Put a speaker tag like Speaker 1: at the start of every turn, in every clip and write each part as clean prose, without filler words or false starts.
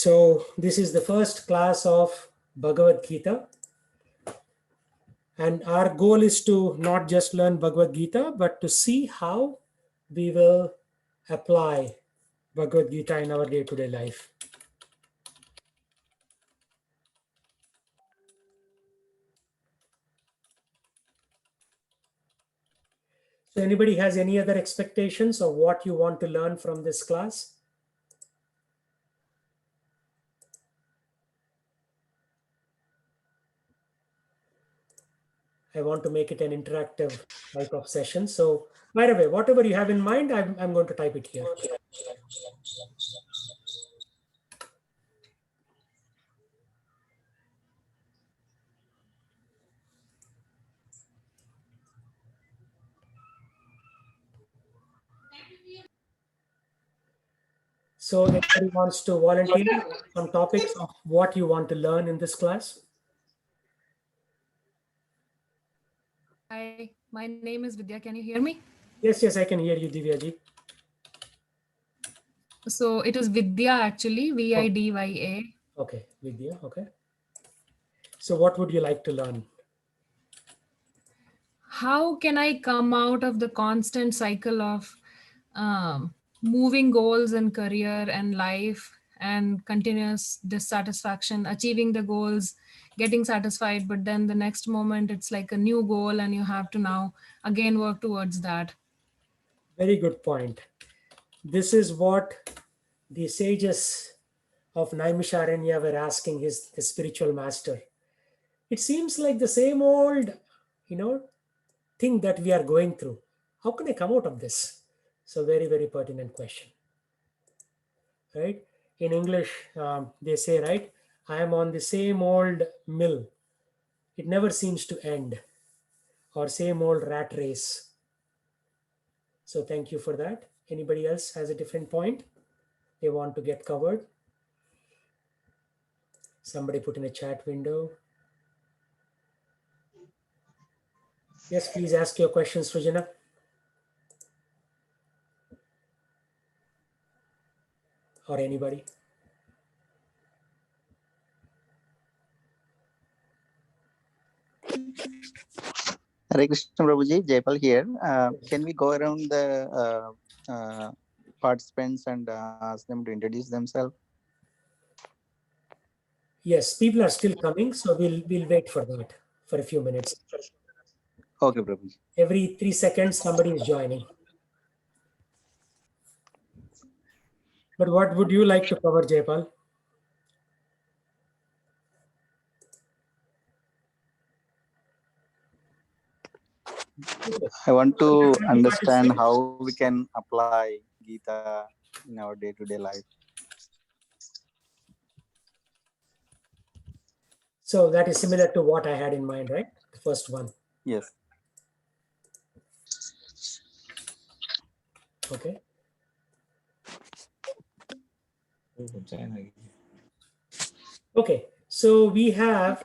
Speaker 1: So this is the first class of Bhagavad Gita. And our goal is to not just learn Bhagavad Gita, but to see how we will apply Bhagavad Gita in our day-to-day life. So anybody has any other expectations of what you want to learn from this class? I want to make it an interactive type of session. So by the way, whatever you have in mind, I'm going to type it here. So anybody wants to volunteer some topics of what you want to learn in this class?
Speaker 2: Hi, my name is Vidya. Can you hear me?
Speaker 1: Yes, I can hear you, Divyaji.
Speaker 2: So it is Vidya actually, Vidya.
Speaker 1: Okay, Vidya, okay. So what would you like to learn?
Speaker 2: How can I come out of the constant cycle of moving goals in career and life and continuous dissatisfaction, achieving the goals, getting satisfied, but then the next moment it's like a new goal and you have to now again work towards that.
Speaker 1: Very good point. This is what the sages of Naimisharanya were asking his spiritual master. It seems like the same old, thing that we are going through. How can I come out of this? So very, very pertinent question, right? In English, they say, right, I am on the same old mill. It never seems to end, or same old rat race. So thank you for that. Anybody else has a different point they want to get covered? Somebody put in a chat window. Yes, please ask your questions, Sujana. Or anybody.
Speaker 3: Hare Krishna Prabhuji, Jaipal here. Can we go around the participants and ask them to introduce themselves?
Speaker 1: Yes, people are still coming, so we'll wait for that for a few minutes.
Speaker 3: Okay, Prabhuji.
Speaker 1: Every 3 seconds, somebody is joining. But what would you like to cover, Jaipal?
Speaker 3: I want to understand how we can apply Gita in our day-to-day life.
Speaker 1: So that is similar to what I had in mind, right? The first one.
Speaker 3: Yes.
Speaker 1: Okay. Okay, so we have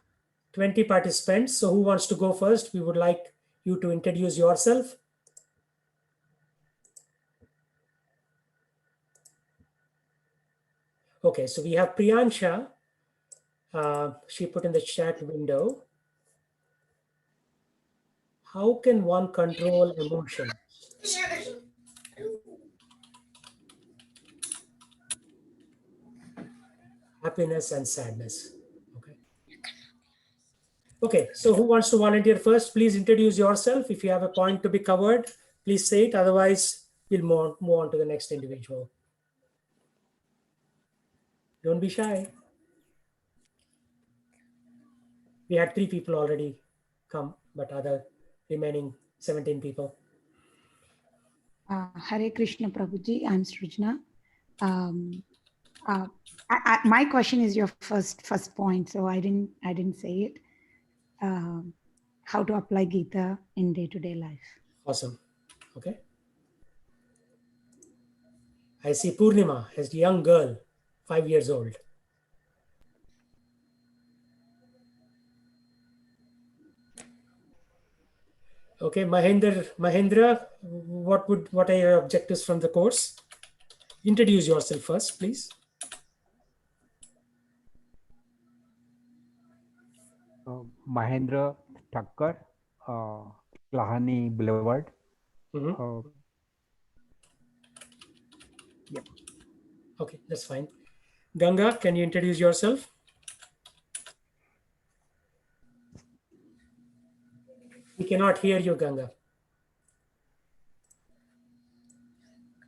Speaker 1: 20 participants. So who wants to go first? We would like you to introduce yourself. Okay, so we have Priyansha. She put in the chat window. How can one control emotion? Happiness and sadness. Okay, so who wants to volunteer first? Please introduce yourself. If you have a point to be covered, please say it. Otherwise, we'll move on to the next individual. Don't be shy. We had 3 people already come, but other remaining 17 people.
Speaker 4: Hare Krishna Prabhuji, I'm Srujna. My question is your first point, so I didn't say it. How to apply Gita in day-to-day life.
Speaker 1: Awesome. Okay. I see Purnima as a young girl, 5 years old. Okay, Mahendra, what are your objectives from the course? Introduce yourself first, please.
Speaker 5: Mahendra Thakkar, Lahani Boulevard.
Speaker 1: Mhm.
Speaker 5: Yep.
Speaker 1: Okay, that's fine. Ganga, can you introduce yourself? We cannot hear you, Ganga.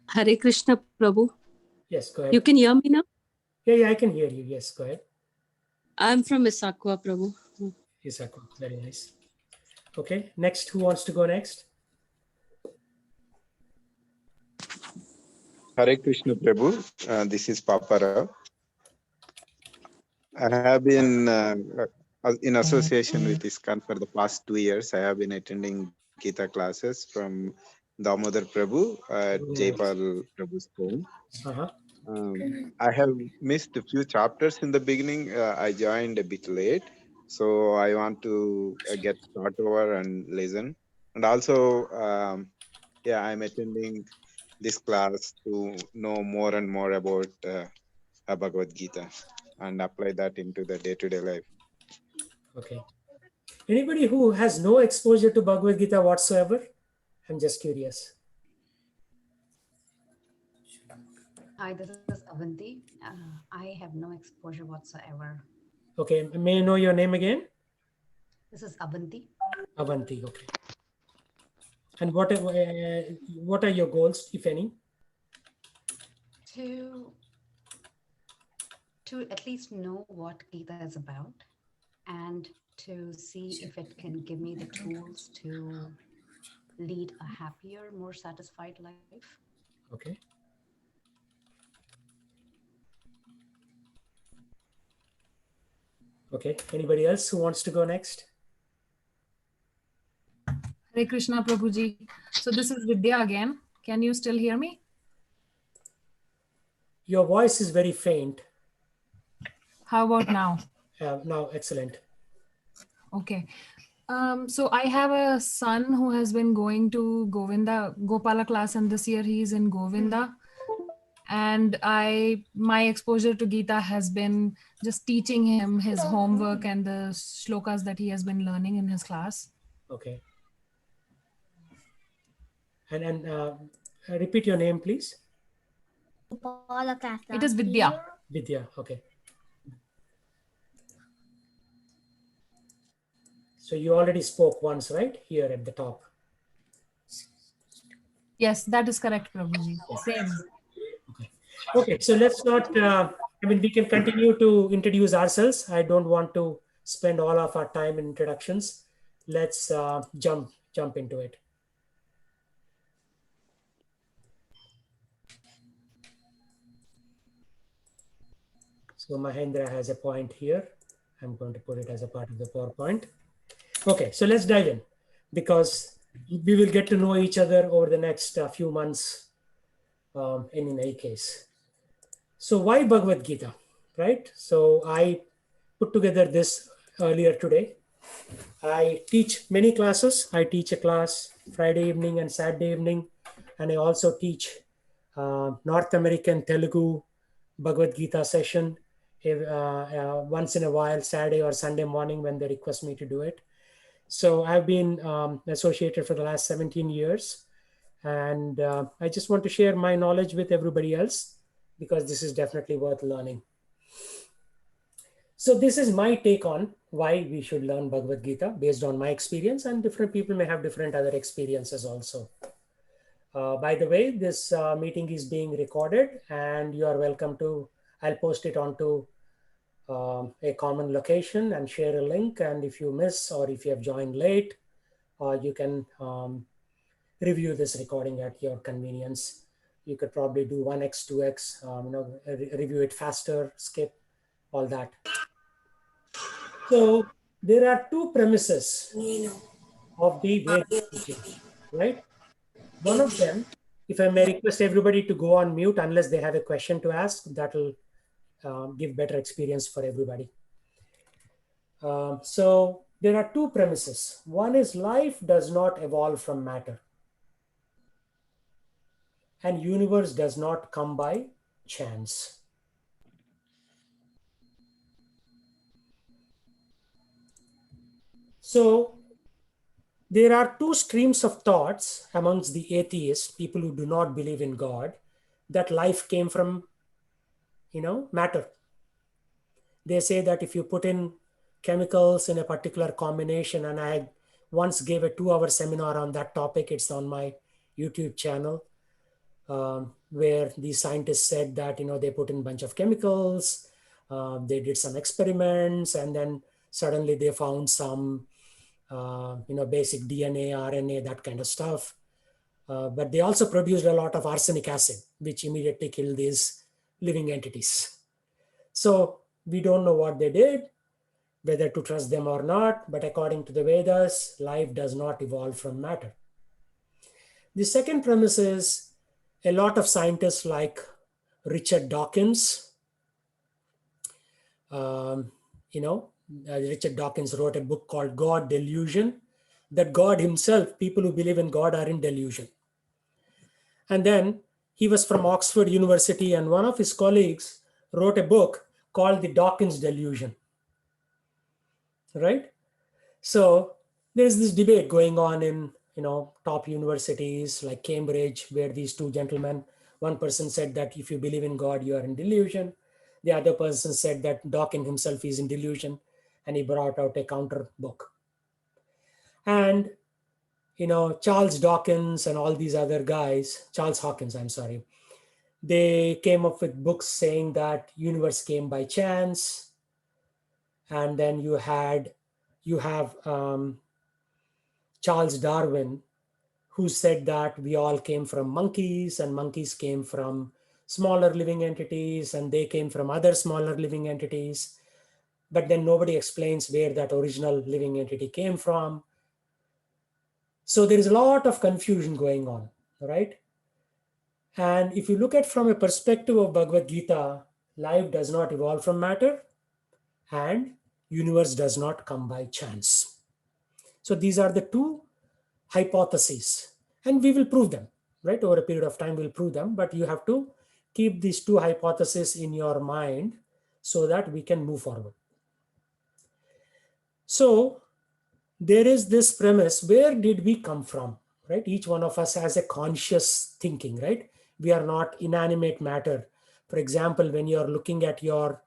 Speaker 6: Hare Krishna Prabhu.
Speaker 1: Yes, go
Speaker 6: You
Speaker 1: ahead.
Speaker 6: can hear me now?
Speaker 1: Yeah, I can hear you. Yes, go ahead.
Speaker 6: I'm from Issaquah, Prabhu.
Speaker 1: Isako, very nice. Okay, next, who wants to go next?
Speaker 7: Hare Krishna Prabhu, this is Papa Rao. I have been in association with ISKCON for the past 2 years. I have been attending Gita classes from Damodar Prabhu at Jaipal Prabhu's home.
Speaker 1: Uh-huh.
Speaker 7: I have missed a few chapters in the beginning. I joined a bit late, so I want to get start over and listen. And also, I'm attending this class to know more and more about Bhagavad Gita and apply that into the day-to-day life.
Speaker 1: Okay. Anybody who has no exposure to Bhagavad Gita whatsoever? I'm just curious.
Speaker 8: Hi, this is Avanti. I have no exposure whatsoever.
Speaker 1: Okay, may I know your name again?
Speaker 8: This is Avanti.
Speaker 1: Avanti, okay. And what are your goals, if any?
Speaker 8: To at least know what Gita is about and to see if it can give me the tools to lead a happier, more satisfied life.
Speaker 1: Okay. Okay, anybody else who wants to go next?
Speaker 2: Hare Krishna Prabhuji. So this is Vidya again. Can you still hear me?
Speaker 1: Your voice is very faint.
Speaker 2: How about now?
Speaker 1: Now, excellent.
Speaker 2: Okay. So I have a son who has been going to Gopala class, and this year he is in Govinda. And my exposure to Gita has been just teaching him his homework and the shlokas that he has been learning in his class.
Speaker 1: Okay. And repeat your name, please.
Speaker 2: It is Vidya.
Speaker 1: Vidya, okay. So you already spoke once, right? Here at the top.
Speaker 2: Yes, that is correct, Prabhuji. Same.
Speaker 1: Okay, so let's not, we can continue to introduce ourselves. I don't want to spend all of our time in introductions. Let's jump into it. So Mahendra has a point here. I'm going to put it as a part of the PowerPoint. Okay, so let's dive in because we will get to know each other over the next few months in any case. So why Bhagavad Gita, right? So I put together this earlier today. I teach many classes. I teach a class Friday evening and Saturday evening, and I also teach North American Telugu Bhagavad Gita session once in a while, Saturday or Sunday morning when they request me to do it. So I've been associated for the last 17 years. And I just want to share my knowledge with everybody else because this is definitely worth learning. So this is my take on why we should learn Bhagavad Gita based on my experience, and different people may have different other experiences also. By the way, this meeting is being recorded and you are welcome to, I'll post it onto a common location and share a link. And if you miss or if you have joined late, you can review this recording at your convenience. You could probably do 1x, 2x, review it faster, skip, all that. So there are two premises of the Vedic teaching, right? One of them, if I may request everybody to go on mute unless they have a question to ask, that will give better experience for everybody. So there are two premises. One is life does not evolve from matter, and universe does not come by chance. So there are two streams of thoughts amongst the atheists, people who do not believe in God, that life came from, matter. They say that if you put in chemicals in a particular combination, and I once gave a 2-hour seminar on that topic, it's on my YouTube channel, where the scientists said that, they put in a bunch of chemicals, they did some experiments, and then suddenly they found some, basic DNA, RNA, that kind of stuff. But they also produced a lot of arsenic acid, which immediately killed these living entities. So we don't know what they did, whether to trust them or not, but according to the Vedas, life does not evolve from matter. The second premise is a lot of scientists like Richard Dawkins, Richard Dawkins wrote a book called God Delusion, that God himself, people who believe in God are in delusion. And then he was from Oxford University, and one of his colleagues wrote a book called The Dawkins Delusion, right? So there's this debate going on in, top universities like Cambridge, where these two gentlemen, one person said that if you believe in God, you are in delusion. The other person said that Dawkins himself is in delusion, and he brought out a counter book. And, Charles Dawkins and all these other guys, Charles Hawkins, I'm sorry, they came up with books saying that universe came by chance. And then you have Charles Darwin, who said that we all came from monkeys, and monkeys came from smaller living entities, and they came from other smaller living entities. But then nobody explains where that original living entity came from. So there is a lot of confusion going on, right? And if you look at from a perspective of Bhagavad Gita, life does not evolve from matter, and universe does not come by chance. So these are the two hypotheses, and we will prove them, right? Over a period of time, we'll prove them, but you have to keep these two hypotheses in your mind so that we can move forward. So there is this premise, where did we come from, right? Each one of us has a conscious thinking, right? We are not inanimate matter. For example, when you're looking at your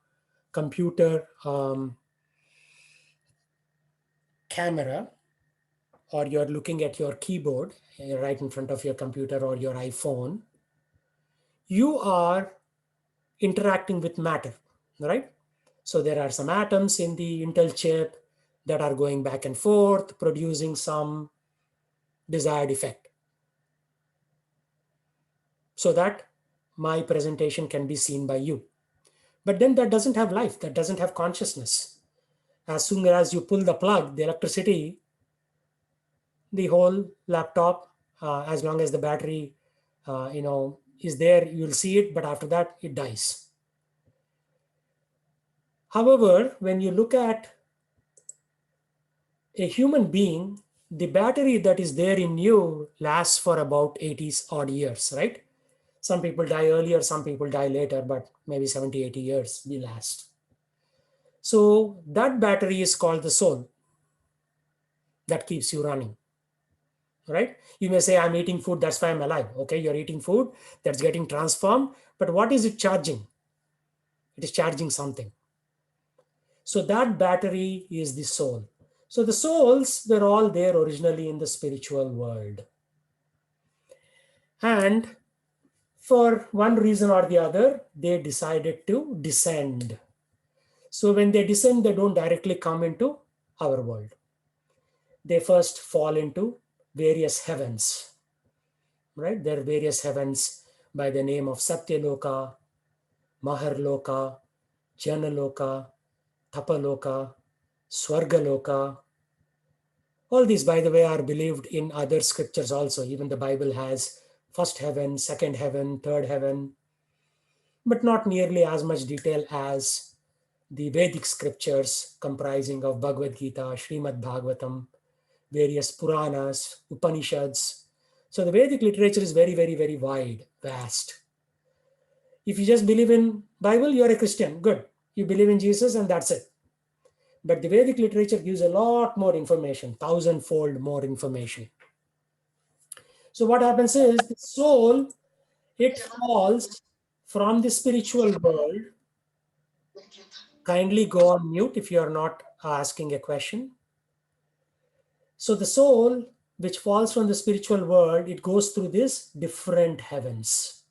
Speaker 1: computer camera, or you're looking at your keyboard right in front of your computer or your iPhone, you are interacting with matter, right? So there are some atoms in the Intel chip that are going back and forth, producing some desired effect, so that my presentation can be seen by you. But then that doesn't have life, that doesn't have consciousness. As soon as you pull the plug, the electricity, the whole laptop, as long as the battery, is there, you'll see it, but after that, it dies. However, when you look at a human being, the battery that is there in you lasts for about 80 odd years, right? Some people die earlier, some people die later, but maybe 70, 80 years will last. So that battery is called the soul that keeps you running, right? You may say, I'm eating food, that's why I'm alive. Okay, you're eating food, that's getting transformed, but what is it charging? It is charging something. So that battery is the soul. So the souls were all there originally in the spiritual world. And for one reason or the other, they decided to descend. So when they descend, they don't directly come into our world. They first fall into various heavens, right? There are various heavens by the name of Satyaloka, Maharloka, Janaloka, Tapaloka, Swargaloka. All these, by the way, are believed in other scriptures also. Even the Bible has first heaven, second heaven, third heaven, but not nearly as much detail as the Vedic scriptures comprising of Bhagavad Gita, Srimad Bhagavatam, various Puranas, Upanishads. So the Vedic literature is very, very, very wide, vast. If you just believe in Bible, you're a Christian. Good. You believe in Jesus and that's it. But the Vedic literature gives a lot more information, 1,000-fold more information. So what happens is the soul, it falls from the spiritual world. Kindly go on mute if you are not asking a question. So the soul, which falls from the spiritual world, it goes through these different heavens,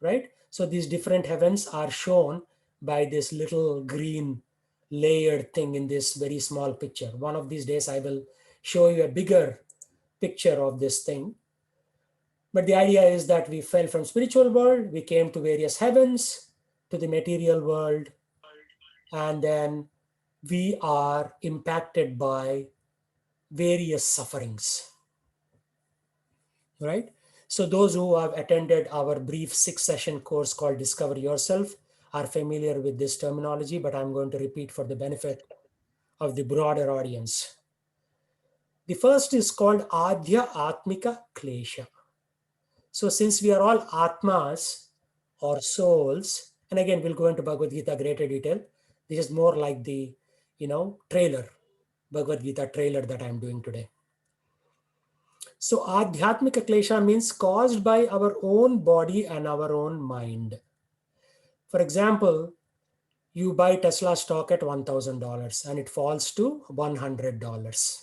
Speaker 1: right? So these different heavens are shown by this little green layered thing in this very small picture. One of these days, I will show you a bigger picture of this thing. But the idea is that we fell from spiritual world, we came to various heavens, to the material world, and then we are impacted by various sufferings, right? So those who have attended our brief 6-session course called Discover Yourself are familiar with this terminology, but I'm going to repeat for the benefit of the broader audience. The first is called Adhya Atmika Klesha. So since we are all Atmas or souls, and again, we'll go into Bhagavad Gita greater detail. This is more like the, trailer, Bhagavad Gita trailer that I'm doing today. So Adhyatmika Klesha means caused by our own body and our own mind. For example, you buy Tesla stock at $1,000 and it falls to $100.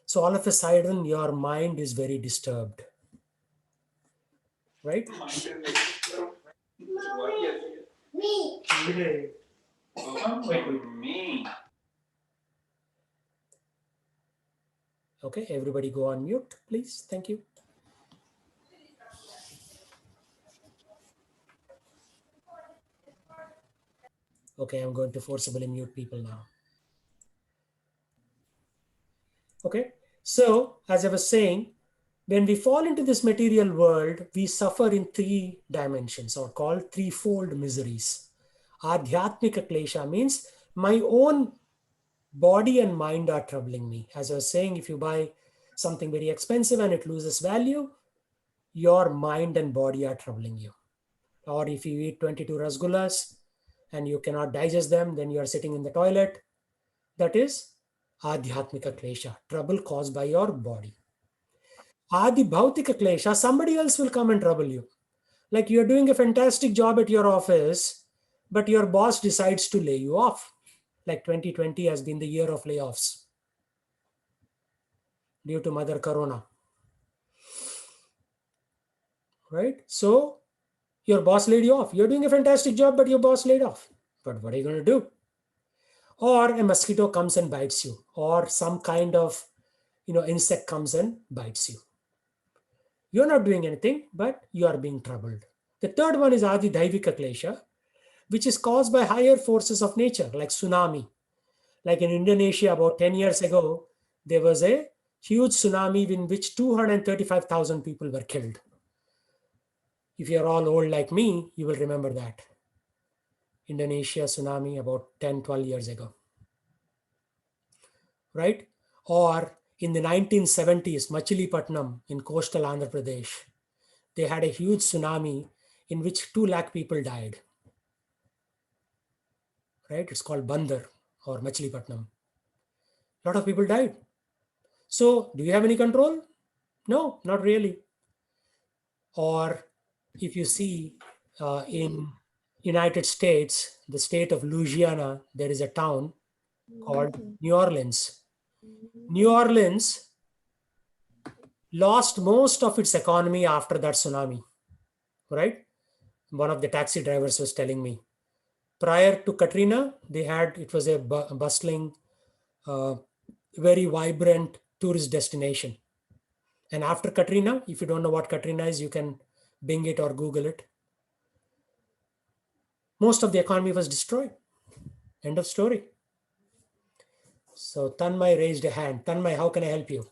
Speaker 1: So all of a sudden, your mind is very disturbed, right? Okay, everybody go on mute, please. Thank you. Okay, I'm going to forcibly mute people now. Okay, so as I was saying, when we fall into this material world, we suffer in 3 dimensions, or called threefold miseries. Adhyatmika klesha means my own body and mind are troubling me. As I was saying, if you buy something very expensive and it loses value, your mind and body are troubling you. Or if you eat 22 rasgullas and you cannot digest them, then you are sitting in the toilet. That is Adhyatmika klesha, trouble caused by your body. Adi Bhautika klesha, somebody else will come and trouble you. Like you're doing a fantastic job at your office, but your boss decides to lay you off. Like 2020 has been the year of layoffs due to Mother Corona. Right? So your boss laid you off. You're doing a fantastic job, but your boss laid off. But what are you going to do? Or a mosquito comes and bites you, or some kind of insect comes and bites you. You're not doing anything, but you are being troubled. The third one is Adi Daivika Klesha, which is caused by higher forces of nature, like tsunami. Like in Indonesia, about 10 years ago, there was a huge tsunami in which 235,000 people were killed. If you're all old like me, you will remember that. Indonesia tsunami about 10, 12 years ago. Right? Or in the 1970s, Machilipatnam in coastal Andhra Pradesh, they had a huge tsunami in which 2 lakh people died. Right? It's called Bandar or Machilipatnam. A lot of people died. So do you have any control? No, not really. Or if you see in United States, the state of Louisiana, there is a town called New Orleans. New Orleans lost most of its economy after that tsunami, right? One of the taxi drivers was telling me. Prior to Katrina, it was a bustling, very vibrant tourist destination. And after Katrina, if you don't know what Katrina is, you can Bing it or Google it. Most of the economy was destroyed. End of story. So Tanmay raised a hand. Tanmay, how can I help you?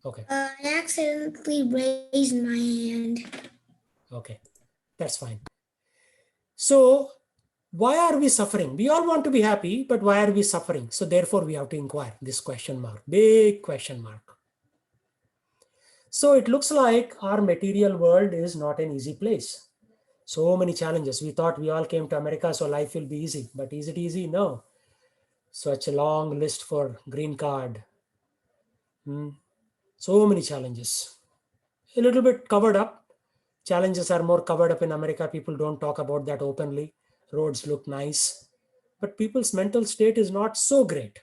Speaker 1: Okay.
Speaker 9: I accidentally raised my hand.
Speaker 1: Okay, that's fine. So why are we suffering? We all want to be happy, but why are we suffering? So therefore we have to inquire this question mark, big question mark. So it looks like our material world is not an easy place. So many challenges. We thought we all came to America, so life will be easy. But is it easy? No. Such a long list for green card. So many challenges. A little bit covered up. Challenges are more covered up in America. People don't talk about that openly. Roads look nice. But people's mental state is not so great.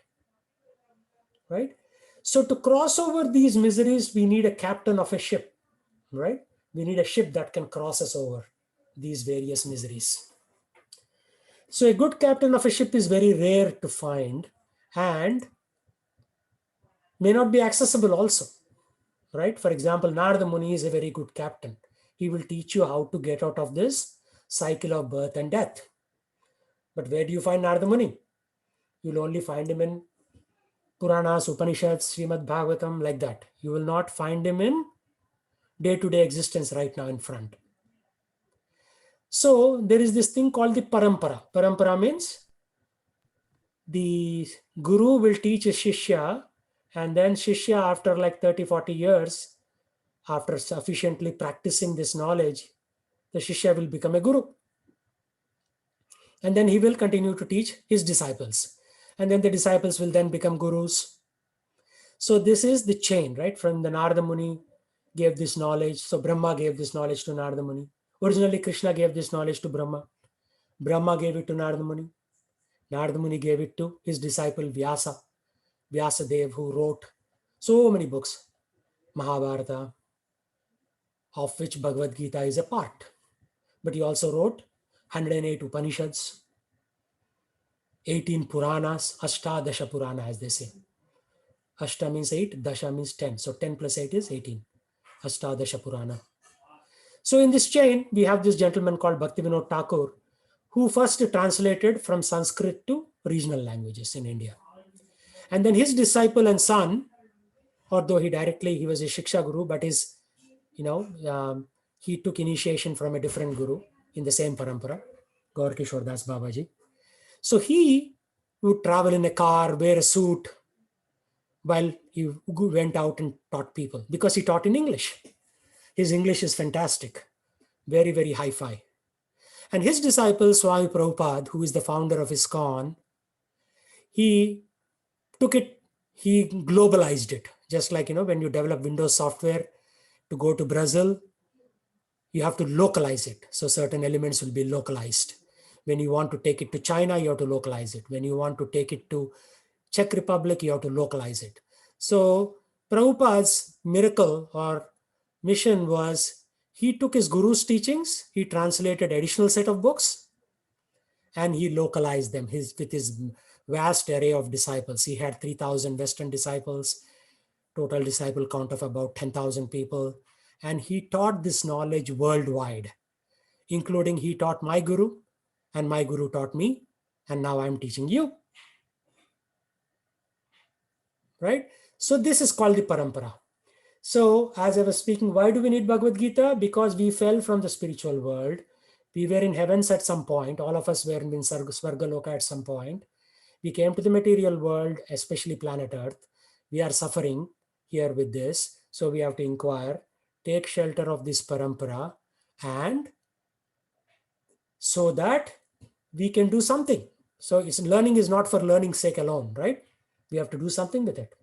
Speaker 1: Right? So to cross over these miseries, we need a captain of a ship. Right? We need a ship that can cross us over these various miseries. So a good captain of a ship is very rare to find and may not be accessible also, right? For example, Narada Muni is a very good captain. He will teach you how to get out of this cycle of birth and death. But where do you find Narada Muni? You'll only find him in Puranas, Upanishads, Srimad Bhagavatam, like that. You will not find him in day-to-day existence right now in front. So there is this thing called the parampara. Parampara means the guru will teach a shishya, and then shishya, after like 30-40 years, after sufficiently practicing this knowledge, the shishya will become a guru, and then he will continue to teach his disciples, and then the disciples will then become gurus. So this is the chain, right? From the Narada Muni gave this knowledge, so Brahma gave this knowledge to Narada Muni. Originally Krishna gave this knowledge to Brahma. Brahma gave it to Narada Muni. Narada Muni gave it to his disciple Vyasa. Vyasadev, who wrote so many books, Mahabharata, of which Bhagavad Gita is a part. But he also wrote 108 Upanishads, 18 Puranas, Ashtadasha Purana, as they say. Ashta means 8, Dasha means 10. So 10 plus 8 is 18. Ashtadasha Purana. So in this chain, we have this gentleman called Bhaktivinoda Thakur, who first translated from Sanskrit to regional languages in India. And then his disciple and son, although he was a Shiksha Guru, but he took initiation from a different Guru in the same parampara, Gaur Kishore Das Babaji. So he would travel in a car, wear a suit, while he went out and taught people, because he taught in English. His English is fantastic, very, very hi-fi. And his disciple, Swami Prabhupada, who is the founder of ISKCON, he took it, he globalized it. Just like, when you develop Windows software to go to Brazil, you have to localize it. So certain elements will be localized. When you want to take it to China, you have to localize it. When you want to take it to Czech Republic, you have to localize it. So Prabhupada's miracle or mission was, he took his guru's teachings, he translated additional set of books, and he localized them with his vast array of disciples. He had 3,000 Western disciples, total disciple count of about 10,000 people. And he taught this knowledge worldwide, including he taught my guru, and my guru taught me, and now I'm teaching you. Right? So this is called the parampara. So as I was speaking, why do we need Bhagavad Gita? Because we fell from the spiritual world. We were in heavens at some point. All of us were in Svargaloka at some point. We came to the material world, especially planet Earth. We are suffering here with this. So we have to inquire, take shelter of this parampara, and so that we can do something. So learning is not for learning's sake alone, right? We have to do something with it.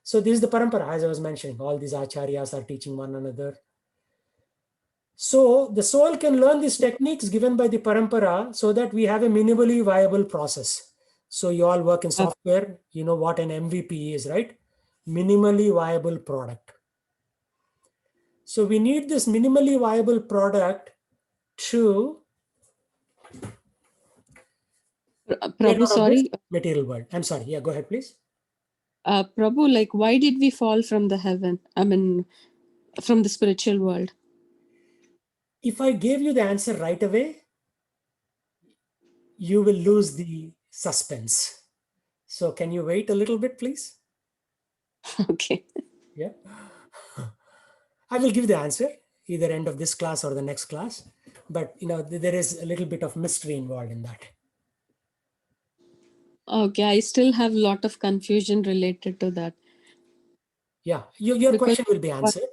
Speaker 1: So this is the parampara, as I was mentioning. All these acharyas are teaching one another. So the soul can learn these techniques given by the parampara so that we have a minimally viable process. So you all work in software, you know what an MVP is, right? Minimally viable product. So we need this minimally viable product to
Speaker 6: Prabhu, sorry.
Speaker 1: Material world. I'm sorry. Yeah, go ahead, please.
Speaker 6: Prabhu, like, why did we fall from the heaven? I mean, from the spiritual world?
Speaker 1: If I gave you the answer right away, you will lose the suspense. So can you wait a little bit, please?
Speaker 6: Okay.
Speaker 1: Yeah. I will give the answer either end of this class or the next class. But, there is a little bit of mystery involved in that.
Speaker 6: Okay, I still have a lot of confusion related to that.
Speaker 1: Yeah, your question will be answered.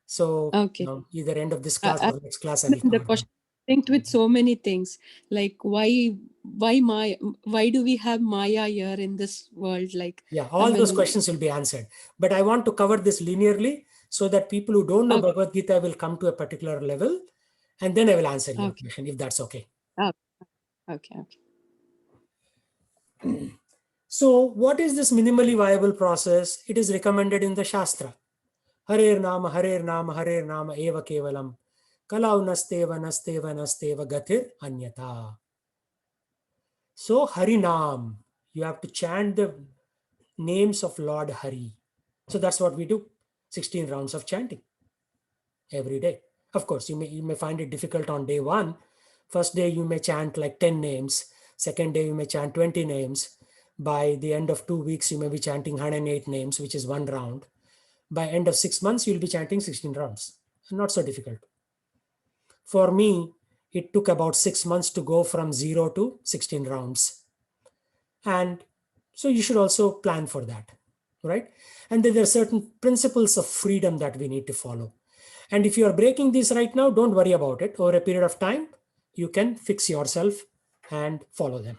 Speaker 1: So
Speaker 6: okay.
Speaker 1: either end of this class or next class, I will
Speaker 6: The
Speaker 1: cover
Speaker 6: question, linked with so many things. Like why do we have Maya here in this world? Like,
Speaker 1: Yeah,
Speaker 6: I
Speaker 1: all those
Speaker 6: mean,
Speaker 1: questions will be answered. But I want to cover this linearly so that people who don't know
Speaker 6: okay,
Speaker 1: Bhagavad Gita will come to a particular level, and then I will answer your
Speaker 6: okay,
Speaker 1: question, if that's okay.
Speaker 6: okay.
Speaker 1: So what is this minimally viable process? It is recommended in the Shastra. Harer Nama, Harer Nama, Harer Nama, Eva Kevalam. Kalau nasteva, nasteva, nasteva, gatir anyata. So Harinam, you have to chant the names of Lord Hari. So that's what we do. 16 rounds of chanting every day. Of course, you may find it difficult on day one. First day you may chant like 10 names. Second day you may chant 20 names. By the end of 2 weeks, you may be chanting 108 names, which is one round. By end of 6 months, you'll be chanting 16 rounds. Not so difficult. For me, it took about 6 months to go from 0 to 16 rounds. And so you should also plan for that, right? And then there are certain principles of freedom that we need to follow. And if you are breaking these right now, don't worry about it. Over a period of time, you can fix yourself and follow them.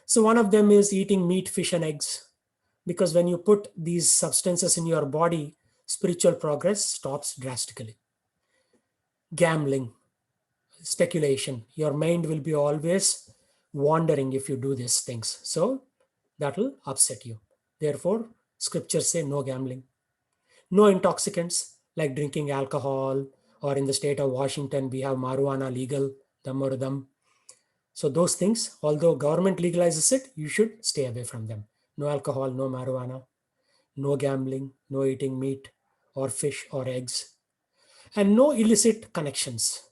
Speaker 1: So one of them is eating meat, fish, and eggs. Because when you put these substances in your body, spiritual progress stops drastically. Gambling, speculation, your mind will be always wandering if you do these things. So that will upset you. Therefore, scriptures say no gambling. No intoxicants like drinking alcohol, or in the state of Washington, we have marijuana legal, dam. So those things, although government legalizes it, you should stay away from them. No alcohol, no marijuana, no gambling, no eating meat or fish or eggs, and no illicit connections.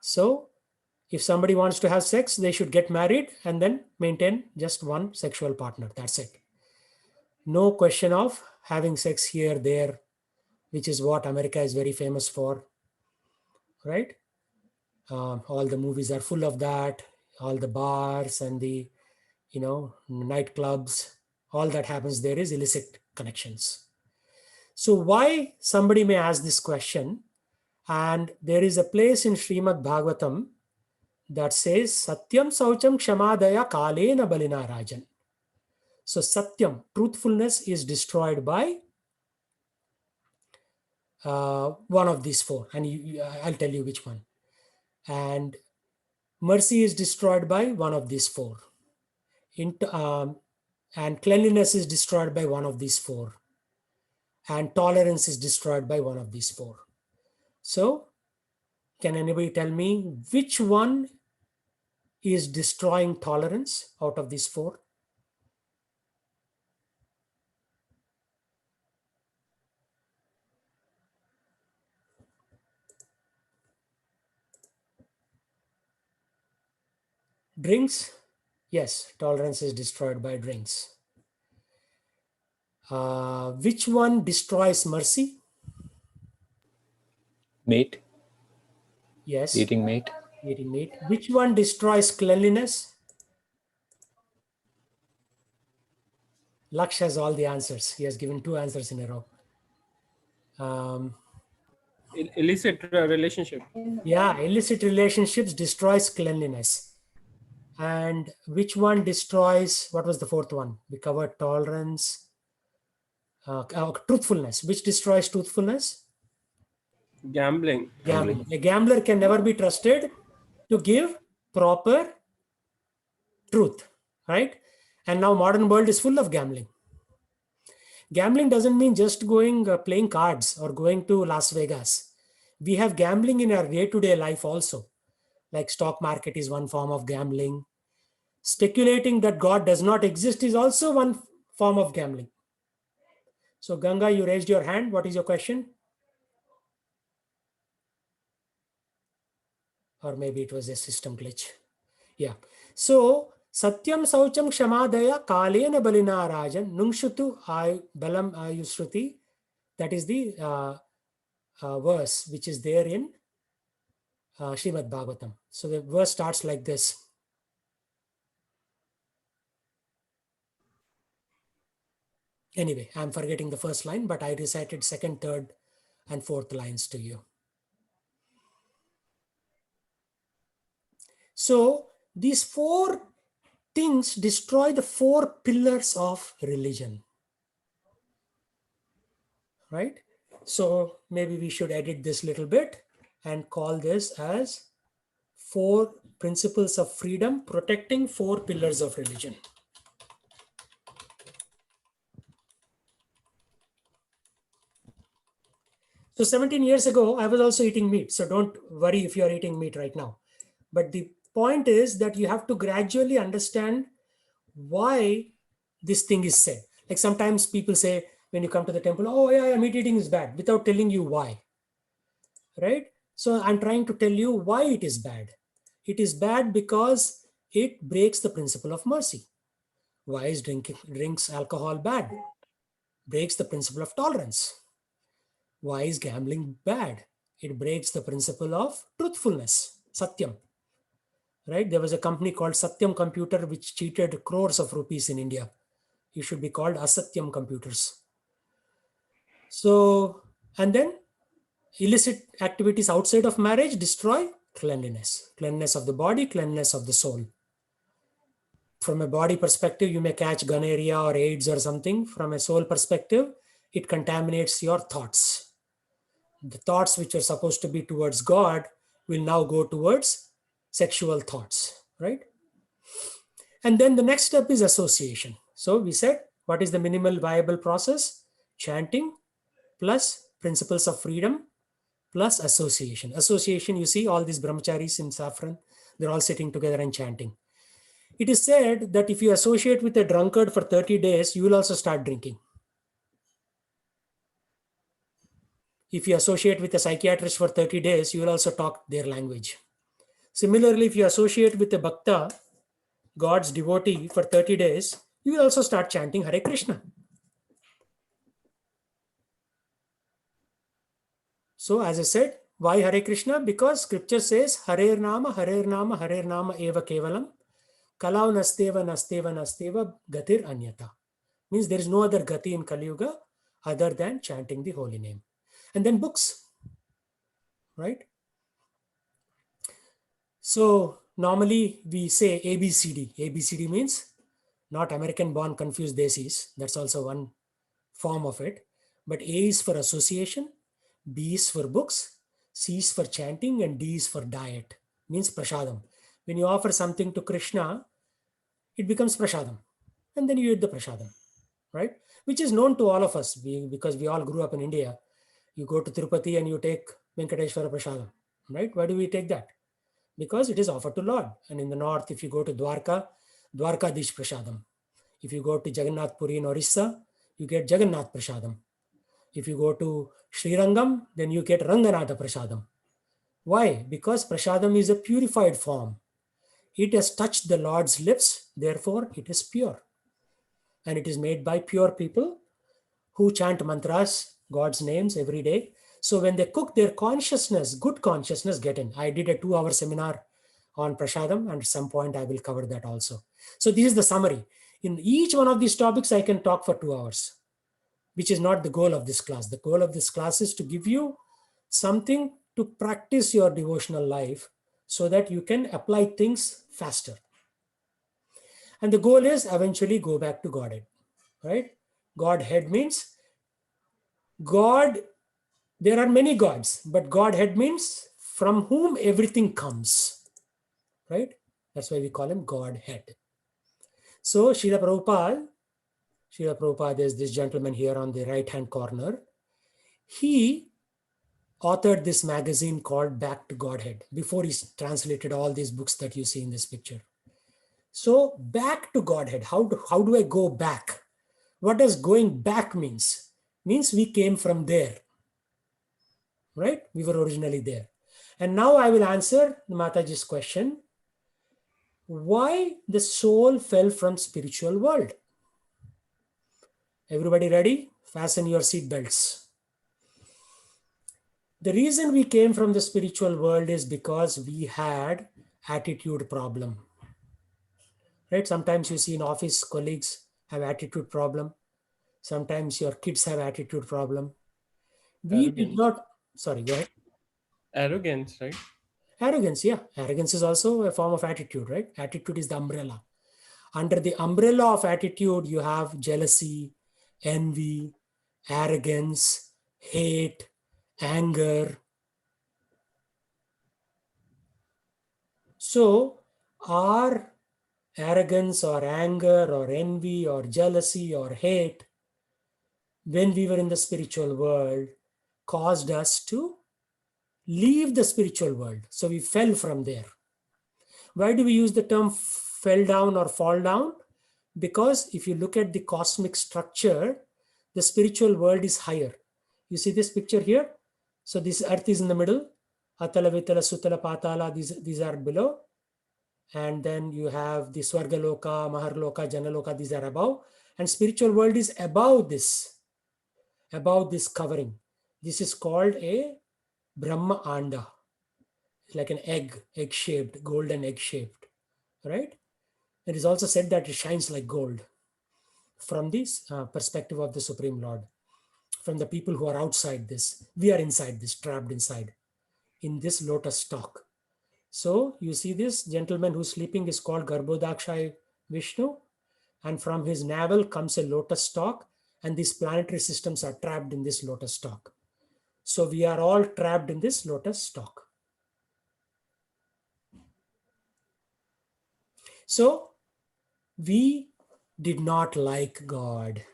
Speaker 1: So if somebody wants to have sex, they should get married and then maintain just one sexual partner. That's it. No question of having sex here, there, which is what America is very famous for, right? All the movies are full of that. All the bars and the nightclubs, all that happens there is illicit connections. So why somebody may ask this question, and there is a place in Srimad Bhagavatam that says Satyam Saucham Kshamadaya Kalena Balina Rajan. So Satyam, truthfulness, is destroyed by one of these four, and I'll tell you which one. And mercy is destroyed by one of these four. And cleanliness is destroyed by one of these four. And tolerance is destroyed by one of these four. So can anybody tell me which one is destroying tolerance out of these four? Drinks? Yes, tolerance is destroyed by drinks. Which one destroys mercy?
Speaker 10: Meat.
Speaker 1: Yes.
Speaker 10: Eating meat.
Speaker 1: Eating meat. Which one destroys cleanliness? Laksh has all the answers. He has given 2 answers in a row.
Speaker 11: Illicit relationship.
Speaker 1: Yeah, illicit relationships destroys cleanliness. And which one destroys, what was the fourth one? We covered tolerance, truthfulness. Which destroys truthfulness?
Speaker 11: Gambling.
Speaker 1: Gambling. A gambler can never be trusted to give proper truth, right? And now modern world is full of gambling. Gambling doesn't mean just going playing cards or going to Las Vegas. We have gambling in our day-to-day life also. Like stock market is one form of gambling. Speculating that God does not exist is also one form of gambling. So Ganga, you raised your hand. What is your question? Or maybe it was a system glitch. Yeah. So Satyam Saucham Kshamadaya Kalena Balina Rajan Nungshutu Balam Ayusruti. That is the verse which is there in Srimad Bhagavatam. So the verse starts like this. Anyway, I'm forgetting the first line, but I recited second, third, and fourth lines to you. So these four things destroy the four pillars of religion, right? So maybe we should edit this little bit and call this as four principles of freedom protecting four pillars of religion. So 17 years ago, I was also eating meat. So don't worry if you're eating meat right now. But the point is that you have to gradually understand why this thing is said. Like sometimes people say when you come to the temple, oh yeah, meat eating is bad, without telling you why, right? So I'm trying to tell you why it is bad. It is bad because it breaks the principle of mercy. Why is drinks alcohol bad? Breaks the principle of tolerance. Why is gambling bad? It breaks the principle of truthfulness, Satyam. Right? There was a company called Satyam Computer which cheated crores of rupees in India. You should be called Asatyam Computers. So, and then illicit activities outside of marriage destroy cleanliness. Cleanliness of the body, cleanliness of the soul. From a body perspective, you may catch gonorrhea or AIDS or something. From a soul perspective, it contaminates your thoughts. The thoughts which are supposed to be towards God will now go towards sexual thoughts, right? And then the next step is association. So we said, what is the minimal viable process? Chanting plus principles of freedom plus association. Association, you see all these brahmacharis in saffron, they're all sitting together and chanting. It is said that if you associate with a drunkard for 30 days, you will also start drinking. If you associate with a psychiatrist for 30 days, you will also talk their language. Similarly, if you associate with a bhakta, God's devotee, for 30 days, you will also start chanting Hare Krishna. So, as I said, why Hare Krishna? Because scripture says Hare Nama, Hare Nama, Hare Nama Eva Kevalam, Kalau Nasteva, Nasteva, Nasteva, Gatir Anyata. Means there is no other Gati in Kali Yuga other than chanting the holy name. And then books, right? So normally we say ABCD. ABCD means not American born confused desis. That's also one form of it. But A is for association, B is for books, C is for chanting, and D is for diet. Means prasadam. When you offer something to Krishna, it becomes prasadam. And then you eat the prasadam, right? Which is known to all of us because we all grew up in India. You go to Tirupati and you take Venkateshwara prasadam, right? Why do we take that? Because it is offered to Lord. And in the north, if you go to Dwarka, Dwarka Dish Prasadam. If you go to Jagannath Puri in Orissa, you get Jagannath Prasadam. If you go to Srirangam, then you get Ranganatha Prasadam. Why? Because Prasadam is a purified form. It has touched the Lord's lips, therefore it is pure. And it is made by pure people who chant mantras, God's names every day. So when they cook, their consciousness, good consciousness get in. I did a 2-hour seminar on Prasadam, and at some point I will cover that also. So this is the summary. In each one of these topics, I can talk for 2 hours, which is not the goal of this class. The goal of this class is to give you something to practice your devotional life so that you can apply things faster. And the goal is eventually go back to Godhead, right? Godhead means God, there are many gods, but Godhead means from whom everything comes, right? That's why we call him Godhead. So Srila Prabhupada is this gentleman here on the right-hand corner. He authored this magazine called Back to Godhead before he translated all these books that you see in this picture. So back to Godhead, how do I go back? What does going back means? Means we came from there, right? We were originally there. And now I will answer Mataji's question. Why the soul fell from spiritual world? Everybody ready? Fasten your seat belts. The reason we came from the spiritual world is because we had attitude problem. Right? Sometimes you see in office colleagues have attitude problem. Sometimes your kids have attitude problem. We did
Speaker 11: Arrogance.
Speaker 1: not, sorry, go ahead.
Speaker 11: Arrogance, right?
Speaker 1: Arrogance, yeah. Arrogance is also a form of attitude, right? Attitude is the umbrella. Under the umbrella of attitude, you have jealousy, envy, arrogance, hate, anger. So, our arrogance or anger or envy or jealousy or hate, when we were in the spiritual world, caused us to leave the spiritual world. So we fell from there. Why do we use the term fell down or fall down? Because if you look at the cosmic structure, the spiritual world is higher. You see this picture here? So this earth is in the middle. Atala, Vitala, Sutala, Patala, these are below. And then you have the Swargaloka, Maharloka, Janaloka, these are above. And spiritual world is above this covering. This is called a Brahma Anda, like an egg-shaped, golden egg-shaped, right? It is also said that it shines like gold from this perspective of the Supreme Lord. From the people who are outside this, we are inside this, trapped inside, in this lotus stalk. So you see this gentleman who's sleeping is called Garbhodakshay Vishnu, and from his navel comes a lotus stalk, and these planetary systems are trapped in this lotus stalk. So we are all trapped in this lotus stalk. So we did not like God.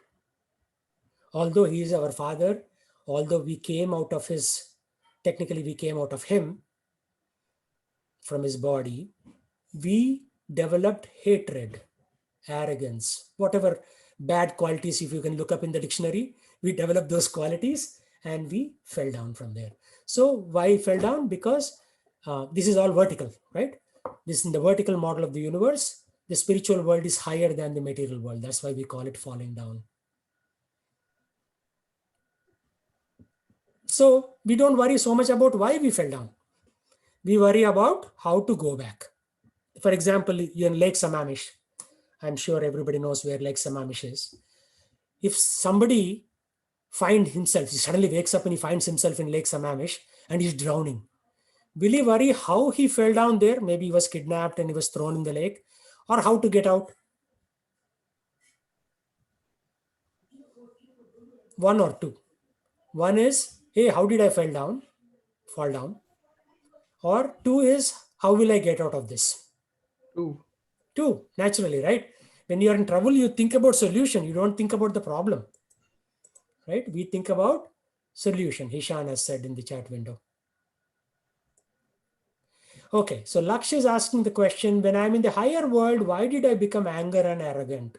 Speaker 1: Although he is our father, although we came out of his, technically we came out of him from his body, we developed hatred, arrogance, whatever bad qualities, if you can look up in the dictionary, we developed those qualities and we fell down from there. So why fell down? Because this is all vertical, right? This is in the vertical model of the universe. The spiritual world is higher than the material world. That's why we call it falling down. So we don't worry so much about why we fell down. We worry about how to go back. For example, you're in Lake Sammamish. I'm sure everybody knows where Lake Sammamish is. If somebody finds himself, he suddenly wakes up and he finds himself in Lake Sammamish and he's drowning, will he worry how he fell down there? Maybe he was kidnapped and he was thrown in the lake, or how to get out? One or two. One is, hey, how did I fall down? Or two is, how will I get out of this? Two, naturally, right? When you are in trouble, you think about solution. You don't think about the problem, right? We think about solution. Hishan has said in the chat window. Okay, so Laksh is asking the question, when I'm in the higher world, why did I become anger and arrogant?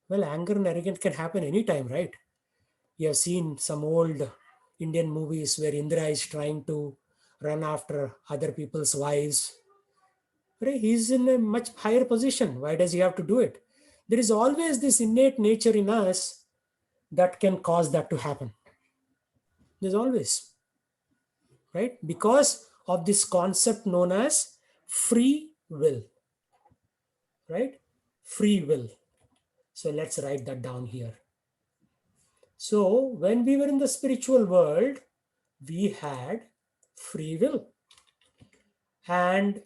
Speaker 1: Well, anger and arrogance can happen anytime, right? You have seen some old Indian movies where Indra is trying to run after other people's wives. Right? He's in a much higher position. Why does he have to do it? There is always this innate nature in us that can cause that to happen. There's always, right? Because of this concept known as free will, right? Free will. So let's write that down here. So when we were in the spiritual world, we had free will. And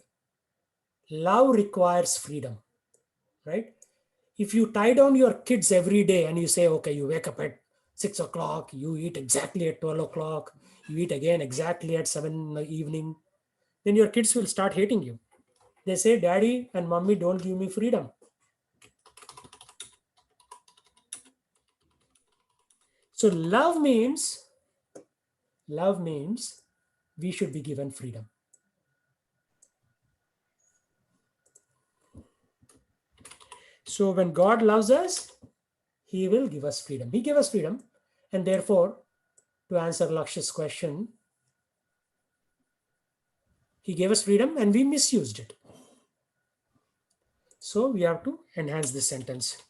Speaker 1: love requires freedom, right? If you tie down your kids every day and you say, okay, you wake up at 6 o'clock, you eat exactly at 12 o'clock, you eat again exactly at 7 in the evening, then your kids will start hating you. They say, daddy and mommy don't give me freedom. So love means we should be given freedom. So when God loves us, he will give us freedom. He gave us freedom. And therefore, to answer Lakshya's question, he gave us freedom and we misused it. So we have to enhance this sentence.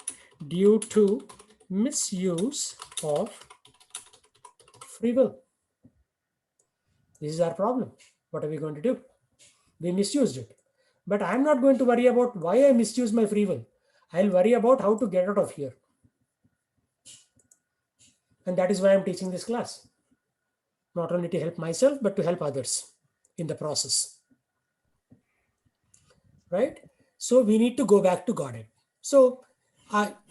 Speaker 1: Due to misuse of free will. This is our problem. What are we going to do? We misused it. But I'm not going to worry about why I misused my free will. I'll worry about how to get out of here. And that is why I'm teaching this class. Not only to help myself, but to help others. in the process, right? So we need to go back to Godhead. So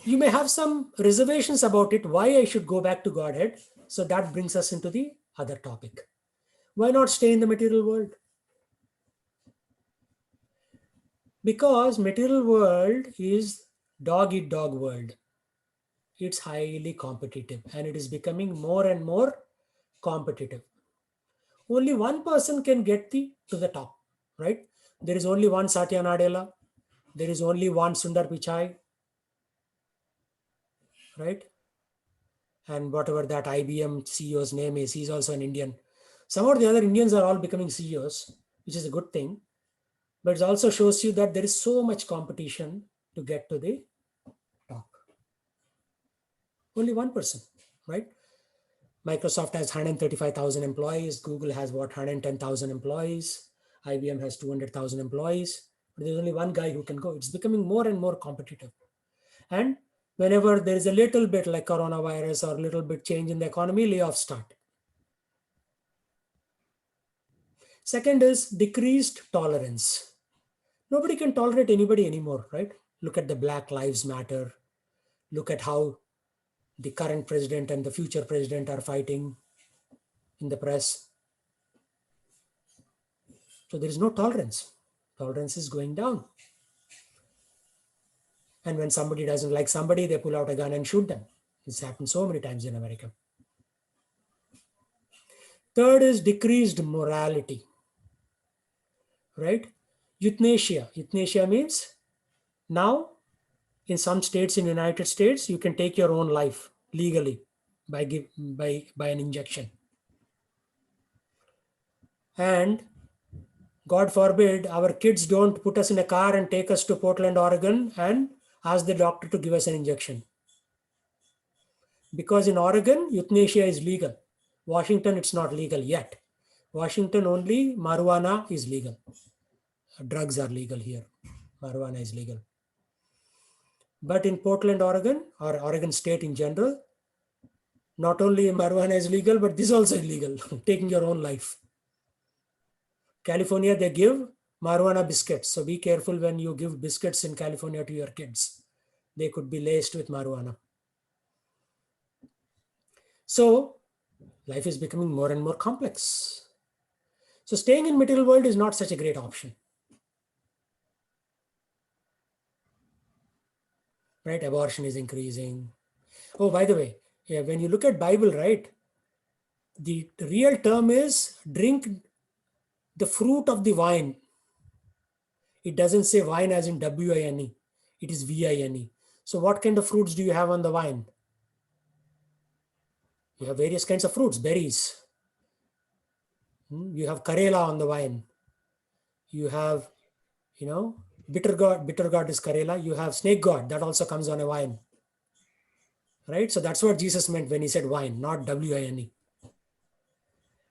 Speaker 1: you may have some reservations about it, why I should go back to Godhead. So that brings us into the other topic. Why not stay in the material world? Because material world is dog eat dog world. It's highly competitive and it is becoming more and more competitive. Only one person can get to the top, right? There is only one Satya Nadella. There is only one Sundar Pichai, right? And whatever that IBM CEO's name is, he's also an Indian. Some of the other Indians are all becoming CEOs, which is a good thing. But it also shows you that there is so much competition to get to the top. Only one person, right? Microsoft has 135,000 employees. Google has what, 110,000 employees. IBM has 200,000 employees. But there's only one guy who can go. It's becoming more and more competitive. And whenever there is a little bit like coronavirus or a little bit change in the economy, layoffs start. Second is decreased tolerance. Nobody can tolerate anybody anymore, right? Look at the Black Lives Matter. Look at how the current president and the future president are fighting in the press. So there is no tolerance. Tolerance is going down. And when somebody doesn't like somebody, they pull out a gun and shoot them. It's happened so many times in America. Third is decreased morality, right? Euthanasia. Euthanasia means now in some states in the United States, you can take your own life legally by an injection. And God forbid, our kids don't put us in a car and take us to Portland, Oregon and ask the doctor to give us an injection. Because in Oregon, euthanasia is legal. Washington, it's not legal yet. Washington, only marijuana is legal. Drugs are legal here. Marijuana is legal. But in Portland, Oregon, or Oregon State in general, not only marijuana is legal, but this also is legal, taking your own life. California, they give marijuana biscuits. So be careful when you give biscuits in California to your kids. They could be laced with marijuana. So life is becoming more and more complex. So staying in material world is not such a great option. Right? Abortion is increasing. Oh, by the way, when you look at Bible, right, the real term is drink the fruit of the vine. It doesn't say wine as in W-I-N-E. It is V-I-N-E. So what kind of fruits do you have on the vine? You have various kinds of fruits, berries. You have Karela on the vine. You have, bitter gourd is Karela. You have snake gourd, that also comes on a vine. Right? So that's what Jesus meant when he said wine, not W-I-N-E.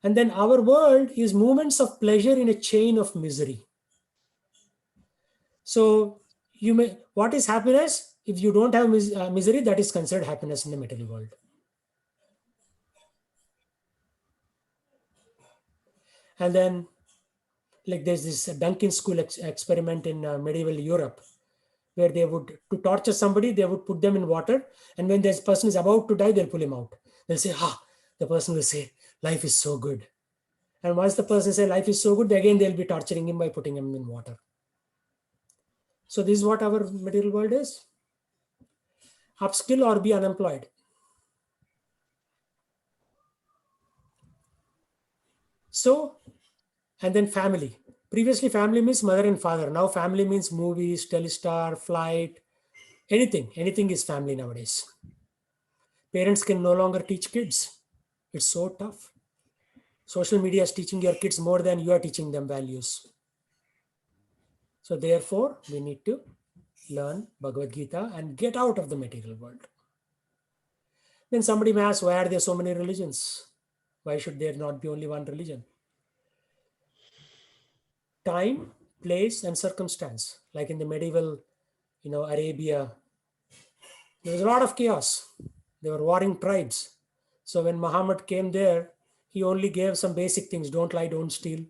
Speaker 1: And then our world is moments of pleasure in a chain of misery. So what is happiness? If you don't have misery, that is considered happiness in the material world. And then, like there's this Duncan school experiment in medieval Europe, where they would, to torture somebody, they would put them in water. And when this person is about to die, they'll pull him out. They'll say, the person will say, life is so good. And once the person says life is so good, again, they'll be torturing him by putting him in water. So this is what our material world is. Upskill or be unemployed. So, and then family. Previously, family means mother and father. Now family means movies, Telestar, flight, anything. Anything is family nowadays. Parents can no longer teach kids. It's so tough. Social media is teaching your kids more than you are teaching them values. So therefore, we need to learn Bhagavad Gita and get out of the material world. Then somebody may ask, why are there so many religions? Why should there not be only one religion? Time, place, and circumstance. Like in the medieval, Arabia, there was a lot of chaos. There were warring tribes. So when Muhammad came there, he only gave some basic things. Don't lie, don't steal.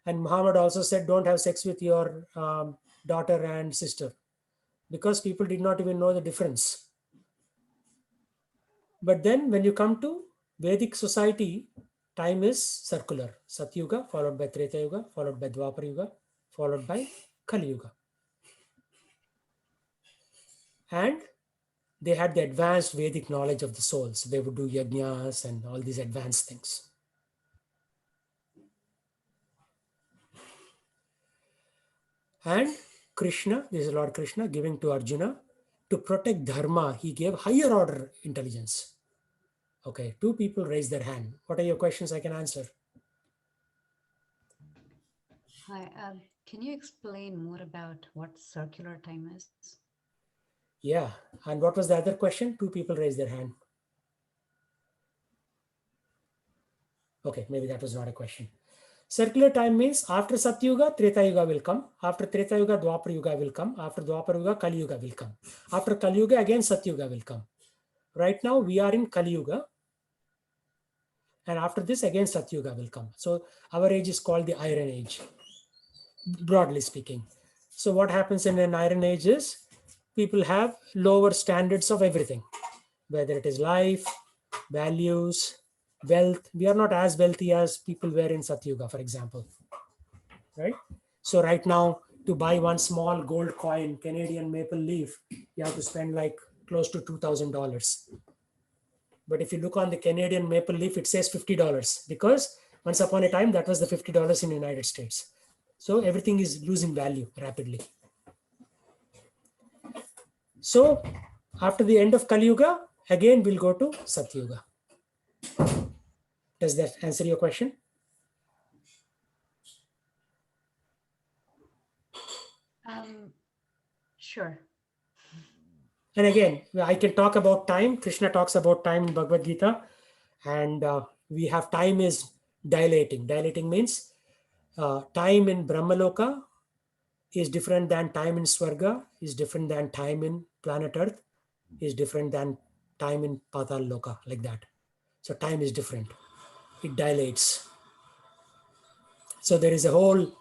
Speaker 1: And Muhammad also said, don't have sex with your daughter and sister, because people did not even know the difference. But then when you come to Vedic society, time is circular. Satyuga followed by Treta Yuga, followed by Dwapar Yuga, followed by Kali Yuga. And they had the advanced Vedic knowledge of the souls. They would do yajnas and all these advanced things. And Krishna, this is Lord Krishna giving to Arjuna, to protect dharma, he gave higher order intelligence. Okay, 2 people raised their hand. What are your questions I can answer?
Speaker 8: Hi, can you explain more about what circular time is?
Speaker 1: Yeah, and what was the other question? 2 people raised their hand. Okay, maybe that was not a question. Circular time means after Satyuga, Treta Yuga will come. After Treta Yuga, Dwapar Yuga will come. After Dwapar Yuga, Kali Yuga will come. After Kali Yuga, again Satyuga will come. Right now, we are in Kali Yuga. And after this, again Satyuga will come. So our age is called the Iron Age, broadly speaking. So what happens in an Iron Age is people have lower standards of everything, whether it is life, values, wealth. We are not as wealthy as people were in Satyuga, for example. Right? So right now, to buy one small gold coin, Canadian maple leaf, you have to spend like close to $2,000. But if you look on the Canadian maple leaf, it says $50, because once upon a time, that was the $50 in the United States. So everything is losing value rapidly. So after the end of Kali Yuga, again we'll go to Satyuga. Does that answer your question?
Speaker 8: Sure.
Speaker 1: And again, I can talk about time. Krishna talks about time in Bhagavad Gita. And we have time is dilating. Dilating means time in Brahmaloka is different than time in Swarga, is different than time in planet Earth, is different than time in Patal Loka, like that. So time is different. It dilates. So there is a whole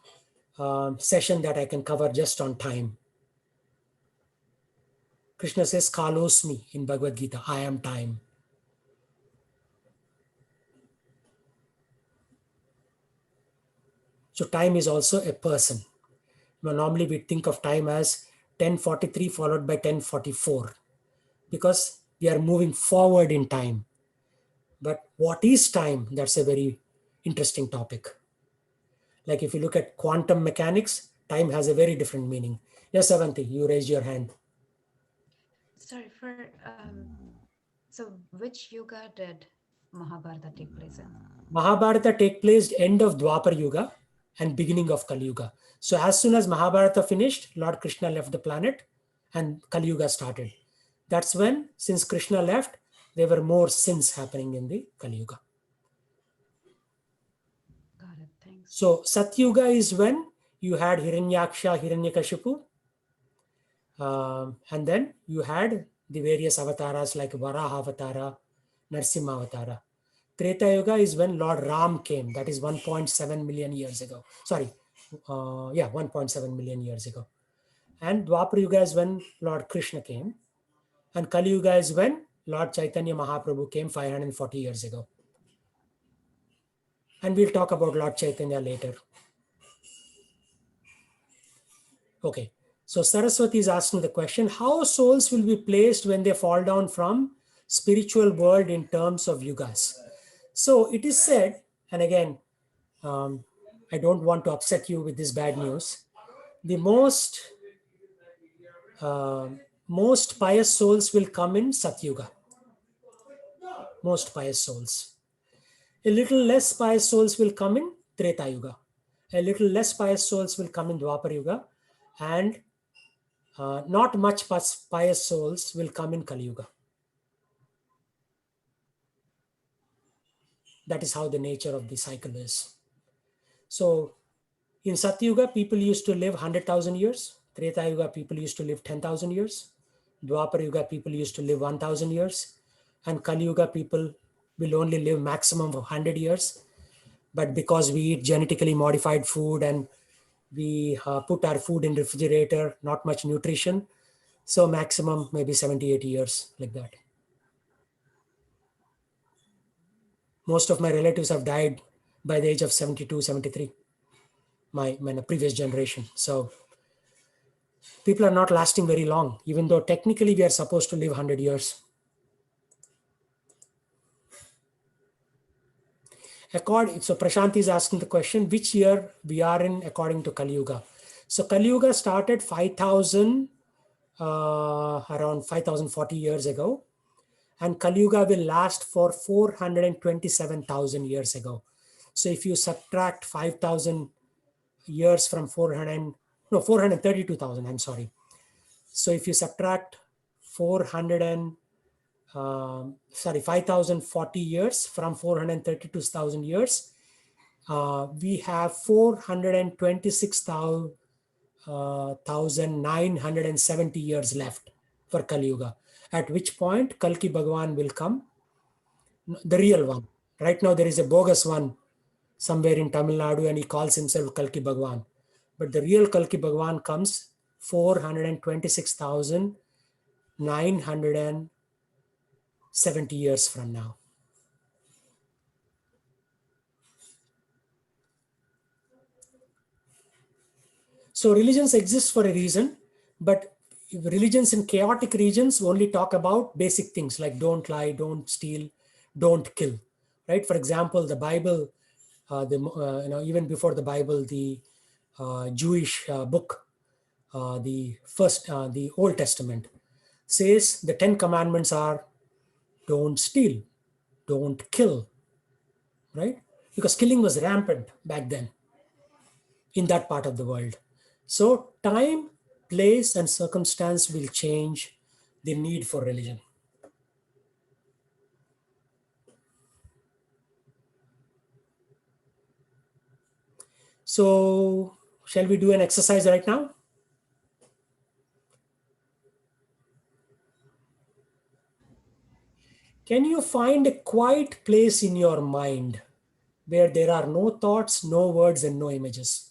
Speaker 1: session that I can cover just on time. Krishna says, Kalosmi in Bhagavad Gita, I am time. So time is also a person. Now, normally we think of time as 10:43 followed by 10:44, because we are moving forward in time. But what is time? That's a very interesting topic. Like if you look at quantum mechanics, time has a very different meaning. Yes, Avanti, you raised your hand.
Speaker 8: Sorry for, so which yuga did Mahabharata take place in?
Speaker 1: Mahabharata take place end of Dwapar Yuga and beginning of Kali Yuga. So as soon as Mahabharata finished, Lord Krishna left the planet and Kali Yuga started. That's when, since Krishna left, there were more sins happening in the Kali Yuga.
Speaker 8: Got it, thanks.
Speaker 1: So Satyuga is when you had Hiranyaksha, Hiranyakashipu, and then you had the various avatars like Varaha Avatara, Narsimha Avatara. Treta Yuga is when Lord Ram came. That is 1.7 million years ago. Sorry, 1.7 million years ago. And Dwapar Yuga is when Lord Krishna came. And Kali Yuga is when Lord Chaitanya Mahaprabhu came 540 years ago. And we'll talk about Lord Chaitanya later. Okay, so Saraswati is asking the question, how souls will be placed when they fall down from spiritual world in terms of yugas? So it is said, and again, I don't want to upset you with this bad news. The most pious souls will come in Satyuga. Most pious souls. A little less pious souls will come in Treta Yuga. A little less pious souls will come in Dwapar Yuga. And not much pious souls will come in Kali Yuga. That is how the nature of the cycle is. So in Satyuga, people used to live 100,000 years. Treta Yuga, people used to live 10,000 years. Dwapar Yuga, people used to live 1,000 years. And Kali Yuga, people will only live maximum of 100 years. But because we eat genetically modified food and we put our food in refrigerator, not much nutrition. So maximum maybe 70, 80 years, like that. Most of my relatives have died by the age of 72, 73, my previous generation. So people are not lasting very long, even though technically we are supposed to live 100 years. So Prashant is asking the question, which year we are in according to Kali Yuga. So Kali Yuga started 5,000, around 5,040 years ago. And Kali Yuga will last for 427,000 years ago. So if you subtract 5,000 years from 432,000, I'm sorry. So if you subtract 5,040 years from 432,000 years, we have 426,970 years left for Kali Yuga, at which point Kalki Bhagavan will come, the real one. Right now there is a bogus one somewhere in Tamil Nadu and he calls himself Kalki Bhagavan. But the real Kalki Bhagavan comes 426,970 years from now. So religions exist for a reason, but religions in chaotic regions only talk about basic things like don't lie, don't steal, don't kill, right? For example, the Bible, even before the Bible, the Jewish book, the Old Testament says the 10 commandments are don't steal, don't kill, right? Because killing was rampant back then in that part of the world. So time, place, and circumstance will change the need for religion. So shall we do an exercise right now? Can you find a quiet place in your mind where there are no thoughts, no words, and no images?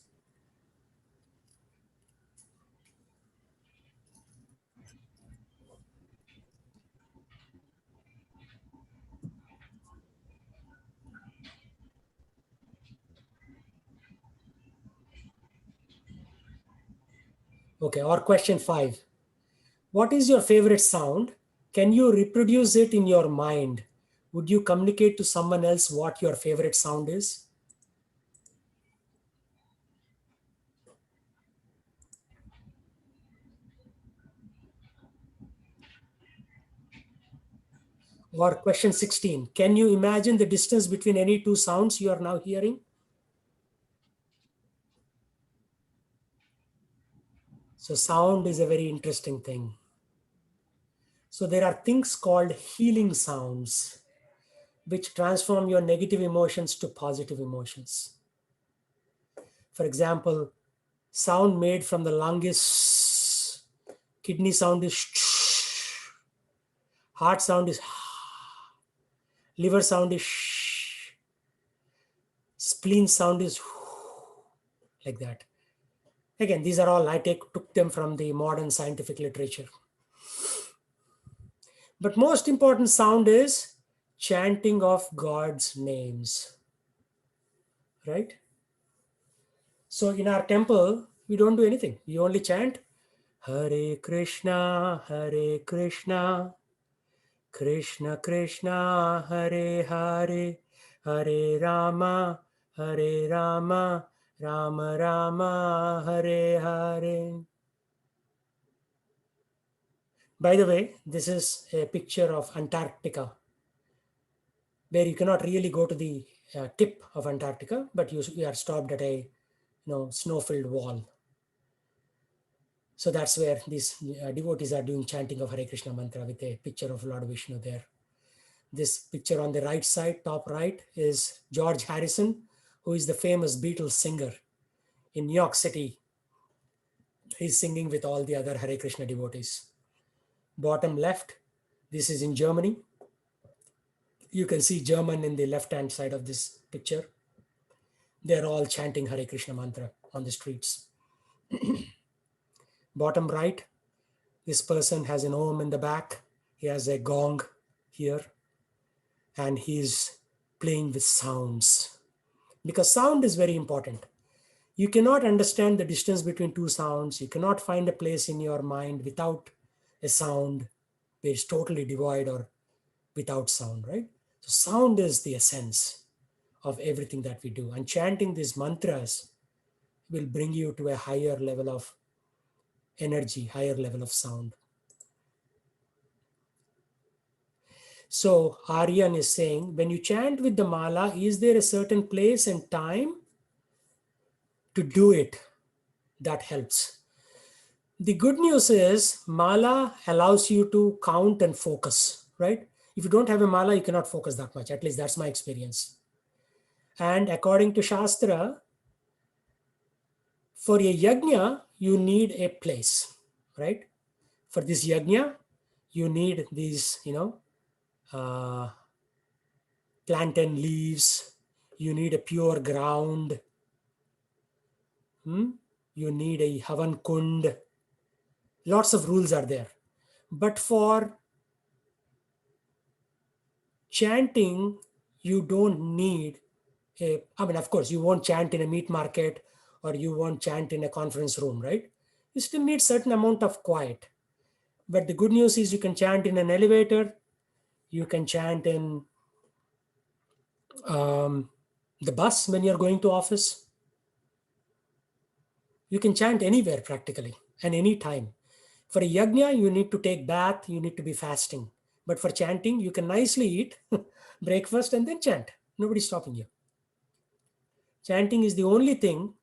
Speaker 1: Okay, or question 5. What is your favorite sound? Can you reproduce it in your mind? Would you communicate to someone else what your favorite sound is? Or question 16, can you imagine the distance between any two sounds you are now hearing? So sound is a very interesting thing. So there are things called healing sounds, which transform your negative emotions to positive emotions. For example, sound made from the lung is, kidney sound is, heart sound is, liver sound is, spleen sound is, like that. Again, these are all, I took them from the modern scientific literature. But most important sound is chanting of God's names, right? So in our temple, we don't do anything. We only chant Hare Krishna, Krishna Krishna, Hare Hare, Hare Rama, Rama Rama, Hare Hare. By the way, this is a picture of Antarctica, where you cannot really go to the tip of Antarctica, but you are stopped at a snow-filled wall. So that's where these devotees are doing chanting of Hare Krishna mantra with a picture of Lord Vishnu there. This picture on the right side, top right, is George Harrison, who is the famous Beatles singer in New York City. He's singing with all the other Hare Krishna devotees. Bottom left, this is in Germany. You can see German in the left-hand side of this picture. They're all chanting Hare Krishna mantra on the streets. Bottom right, this person has an om in the back. He has a gong here, and he's playing with sounds, because sound is very important. You cannot understand the distance between two sounds. You cannot find a place in your mind without a sound where it's totally devoid or without sound, right? So sound is the essence of everything that we do. And chanting these mantras will bring you to a higher level of energy, higher level of sound. So Aryan is saying, when you chant with the mala, is there a certain place and time to do it that helps? The good news is mala allows you to count and focus, right? If you don't have a mala, you cannot focus that much. At least that's my experience. And according to Shastra, for a yajna, you need a place, right? For this yajna, you need these, plantain leaves. You need a pure ground. You need a havan kund. Lots of rules are there. But for chanting, you don't need of course, you won't chant in a meat market or you won't chant in a conference room, right? You still need certain amount of quiet. But the good news is you can chant in an elevator. You can chant in the bus when you're going to office. You can chant anywhere practically and any time. For a yajna, you need to take bath, you need to be fasting. But for chanting, you can nicely eat breakfast and then chant. Nobody's stopping you. Chanting is the only thing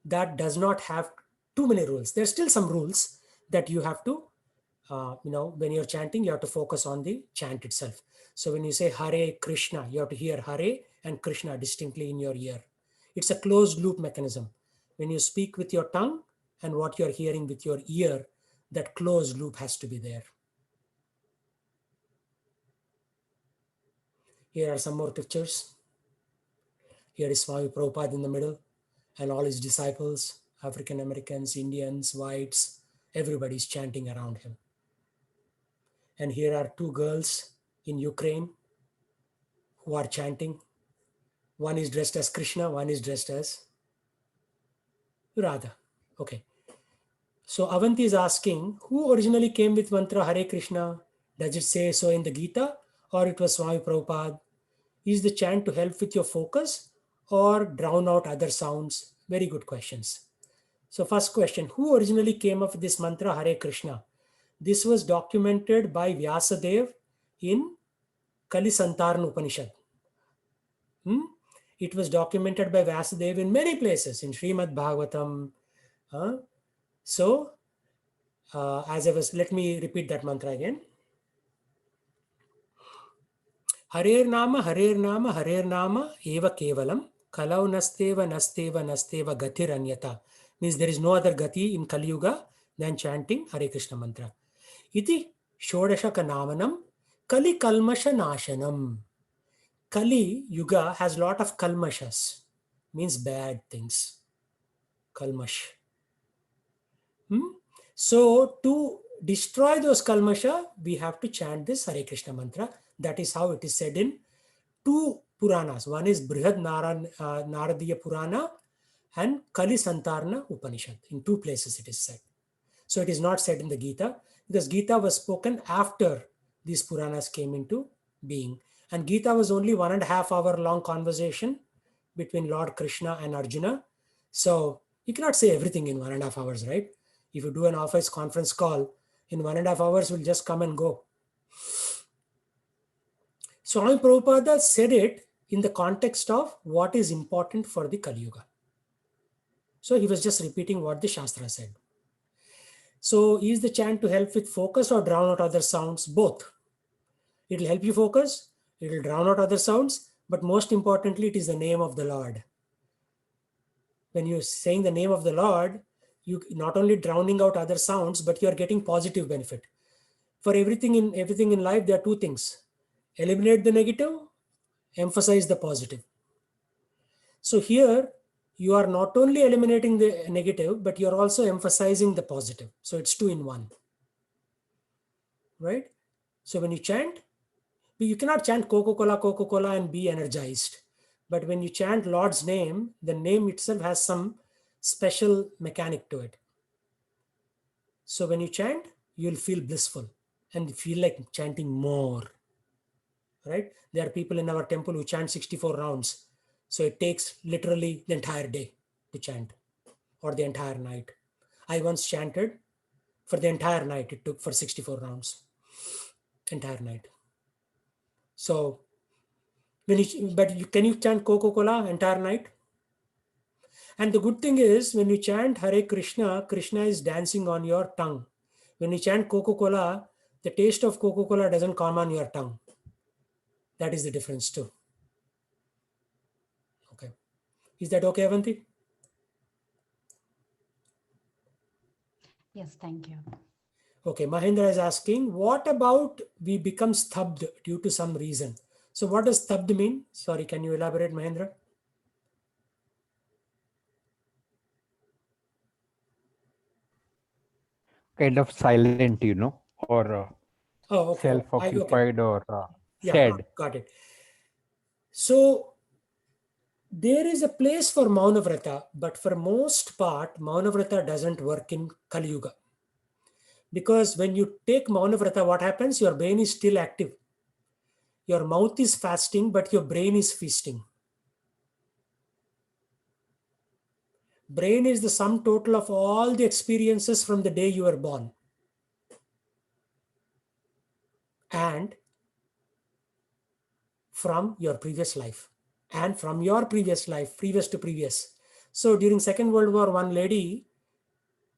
Speaker 1: that does not have too many rules. There's still some rules that you have to, when you're chanting, you have to focus on the chant itself. So when you say Hare Krishna, you have to hear Hare and Krishna distinctly in your ear. It's a closed loop mechanism. When you speak with your tongue and what you're hearing with your ear, that closed loop has to be there. Here are some more pictures. Here is Swami Prabhupada in the middle and all his disciples, African Americans, Indians, whites, everybody's chanting around him. And here are two girls in Ukraine who are chanting. One is dressed as Krishna, one is dressed as Radha. Okay. So Avanti is asking, who originally came with mantra Hare Krishna? Does it say so in the Gita or it was Swami Prabhupada? Is the chant to help with your focus or drown out other sounds? Very good questions. So first question, who originally came up with this mantra Hare Krishna? This was documented by Vyasadeva in Kali Santarna Upanishad. It was documented by Vyasadeva in many places, in Srimad Bhagavatam. Let me repeat that mantra again. Harer Nama, eva kevalam, kalau nasteva, gatir anyata. Means there is no other gati in Kali Yuga than chanting Hare Krishna mantra. Iti Shodashaka Namanam, Kali Kalmasha Nashanam. Kali Yuga has lot of kalmashas, means bad things. Kalmash. So to destroy those kalmasha, we have to chant this Hare Krishna mantra. That is how it is said in two Puranas. One is Brihad Naradiya Purana and Kali Santarna Upanishad. In two places it is said. So it is not said in the Gita, because Gita was spoken after these Puranas came into being. And Gita was only 1.5 hour long conversation between Lord Krishna and Arjuna. So you cannot say everything in 1.5 hours, right? If you do an office conference call, in 1.5 hours will just come and go. Swami Prabhupada said it in the context of what is important for the Kali Yuga. So he was just repeating what the Shastra said. So is the chant to help with focus or drown out other sounds? Both. It will help you focus, it will drown out other sounds, but most importantly, it is the name of the Lord. When you're saying the name of the Lord, you not only drowning out other sounds, but you are getting positive benefit. For everything in life, there are two things. Eliminate the negative, emphasize the positive. So here, you are not only eliminating the negative, but you're also emphasizing the positive. So it's 2 in 1, right? So when you chant, you cannot chant Coca-Cola, and be energized. But when you chant Lord's name, the name itself has some special mechanic to it. So when you chant, you'll feel blissful and feel like chanting more, right? There are people in our temple who chant 64 rounds. So it takes literally the entire day to chant, or the entire night. I once chanted for the entire night. It took for 64 rounds, entire night. So can you chant Coca-Cola entire night? And the good thing is, when you chant Hare Krishna, Krishna is dancing on your tongue. When you chant Coca-Cola, the taste of Coca-Cola doesn't come on your tongue. That is the difference too. Okay. Is that okay, Avanti?
Speaker 8: Yes, thank you.
Speaker 1: Okay, Mahendra is asking, what about we become stabd due to some reason? So what does stabd mean? Sorry, can you elaborate, Mahendra?
Speaker 5: Kind of silent, or
Speaker 1: Oh, okay.
Speaker 5: self-occupied, or
Speaker 1: Yeah,
Speaker 5: sad.
Speaker 1: got it. So there is a place for Maunavrata, but for most part, Maunavrata doesn't work in Kali Yuga. Because when you take Maunavrata, what happens? Your brain is still active. Your mouth is fasting, but your brain is feasting. Brain is the sum total of all the experiences from the day you were born. And from your previous life. And from your previous life, previous to previous. So during Second World War, one lady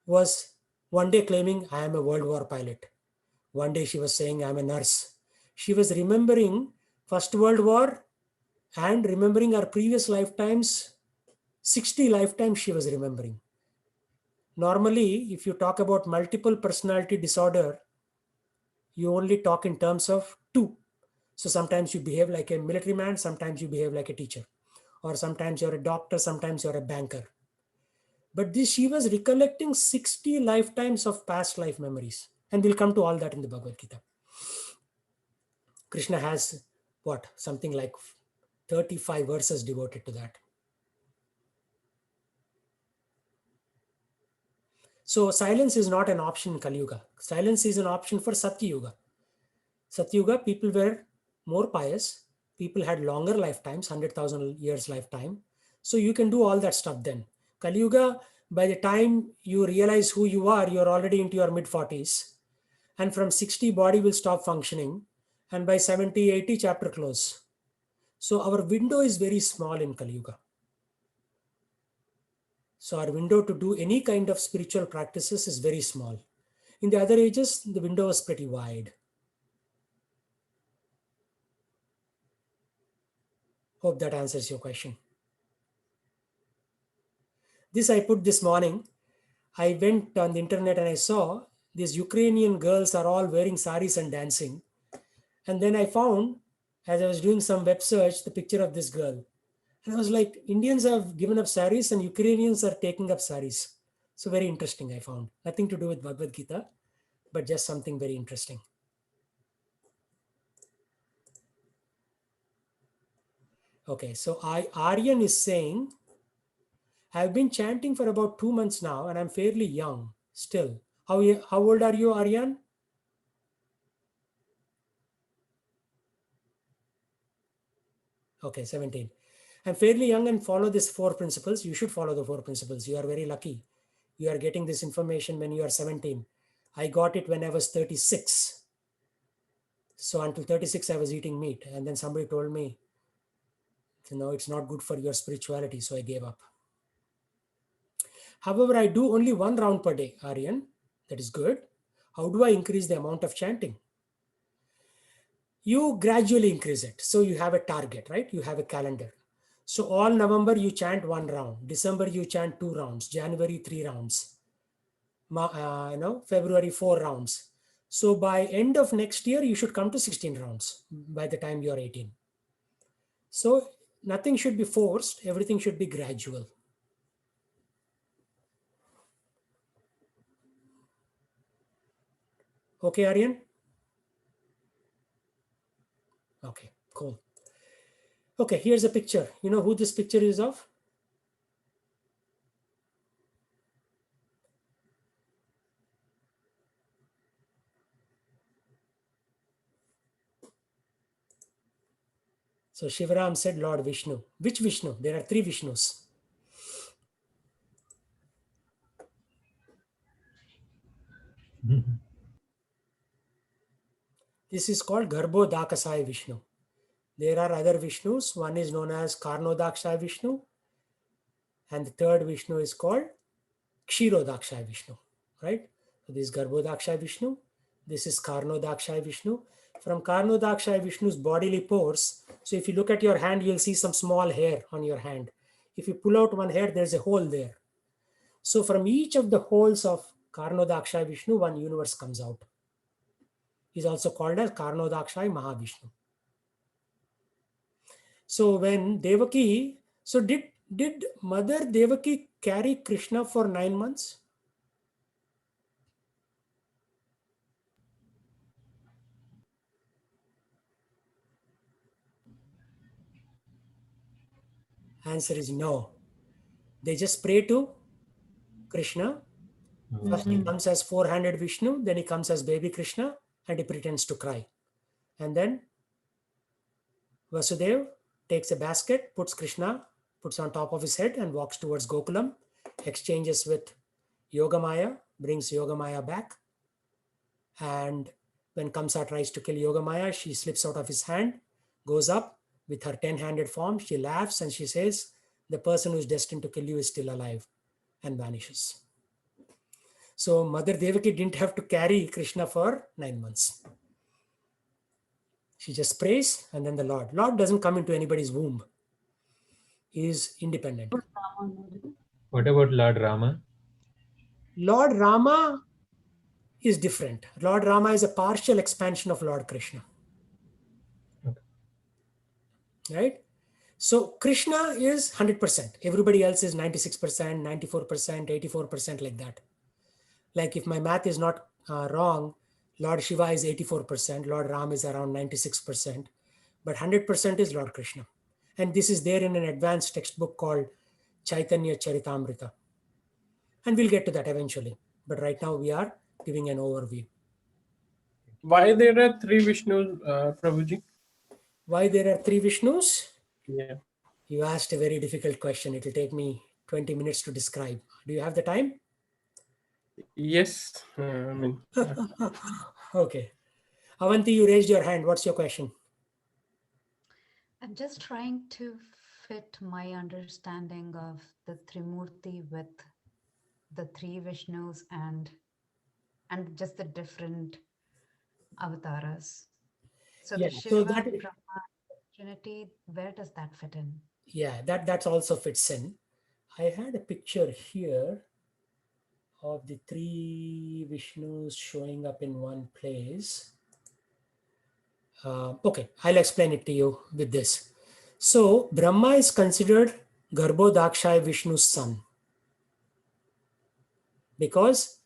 Speaker 1: was one day claiming, I am a World War pilot. One day she was saying, I'm a nurse. She was remembering First World War and remembering her previous lifetimes. 60 lifetimes she was remembering. Normally, if you talk about multiple personality disorder, you only talk in terms of 2. So sometimes you behave like a military man, sometimes you behave like a teacher, or sometimes you're a doctor, sometimes you're a banker. But this, she was recollecting 60 lifetimes of past life memories. And we'll come to all that in the Bhagavad Gita. Krishna has what? Something like 35 verses devoted to that. So silence is not an option in Kali Yuga. Silence is an option for Satya Yuga. Satya Yuga, people were more pious. People had longer lifetimes, 100,000 years lifetime. So you can do all that stuff then. Kali Yuga, by the time you realize who you are, you're already into your mid-40s. And from 60, body will stop functioning. And by 70, 80, chapter close. So our window is very small in Kali Yuga. So our window to do any kind of spiritual practices is very small. In the other ages, the window is pretty wide. Hope that answers your question. This I put this morning. I went on the internet and I saw these Ukrainian girls are all wearing saris and dancing. And then I found, as I was doing some web search, the picture of this girl. And I was like, Indians have given up saris and Ukrainians are taking up saris. So very interesting, I found. Nothing to do with Bhagavad Gita, but just something very interesting. Okay, so Aryan is saying, I've been chanting for about 2 months now and I'm fairly young still. How old are you, Aryan? Okay, 17. I'm fairly young and follow these 4 principles. You should follow the 4 principles. You are very lucky. You are getting this information when you are 17. I got it when I was 36. So until 36, I was eating meat. And then somebody told me, it's not good for your spirituality. So I gave up. However, I do only 1 round per day, Aryan. That is good. How do I increase the amount of chanting? You gradually increase it. So you have a target, right? You have a calendar. So all November you chant 1 round. December you chant 2 rounds. January 3 rounds. February 4 rounds. So by end of next year you should come to 16 rounds by the time you're 18. So nothing should be forced. Everything should be gradual. Okay, Aryan? Okay, cool. Okay, here's a picture. You know who this picture is of? So Shivaram said Lord Vishnu. Which Vishnu? There are three Vishnus. This is called Garbhodakasai Vishnu. There are other Vishnus. One is known as Karnodakshay Vishnu, and the third Vishnu is called Kshirodakshay Vishnu. Right? So this is Garbhodakshay Vishnu. This is Karnodakshay Vishnu. From Karnodakshay Vishnu's bodily pores. So if you look at your hand, you'll see some small hair on your hand. If you pull out one hair, there's a hole there. So from each of the holes of Karnodakshay Vishnu, one universe comes out. He's also called as Karnodakshay Mahavishnu. So when Devaki, so did Mother Devaki carry Krishna for 9 months? Answer is no. They just pray to Krishna. First he comes as four-handed Vishnu, then he comes as baby Krishna, and he pretends to cry. And then Vasudev takes a basket, puts Krishna, puts on top of his head and walks towards Gokulam, exchanges with Yogamaya, brings Yogamaya back. And when Kamsa tries to kill Yogamaya, she slips out of his hand, goes up with her 10-handed form. She laughs and she says, the person who is destined to kill you is still alive, and vanishes. So Mother Devaki didn't have to carry Krishna for 9 months. She just prays, and then the Lord. Lord doesn't come into anybody's womb. He is independent.
Speaker 10: What about Lord Rama?
Speaker 1: Lord Rama is different. Lord Rama is a partial expansion of Lord Krishna.
Speaker 10: Okay.
Speaker 1: Right? So Krishna is 100%. Everybody else is 96%, 94%, 84%, like that. Like if my math is not wrong, Lord Shiva is 84%, Lord Ram is around 96%, but 100% is Lord Krishna. And this is there in an advanced textbook called Chaitanya Charitamrita. And we'll get to that eventually. But right now we are giving an overview.
Speaker 11: Why there are three Vishnus, Prabhuji?
Speaker 1: Why there are three Vishnus?
Speaker 11: Yeah.
Speaker 1: You asked a very difficult question. It will take me 20 minutes to describe. Do you have the time?
Speaker 11: Yes.
Speaker 1: Okay. Avanti, you raised your hand. What's your question?
Speaker 8: I'm just trying to fit my understanding of the Trimurti with the three Vishnus and just the different avatars. So
Speaker 1: Yeah,
Speaker 8: the Shiva,
Speaker 1: so that,
Speaker 8: Brahma, Trinity, where does that fit in?
Speaker 1: yeah, that also fits in. I had a picture here of the three Vishnus showing up in one place. Okay, I'll explain it to you with this. So Brahma is considered Garbhodakshaya Vishnu's son because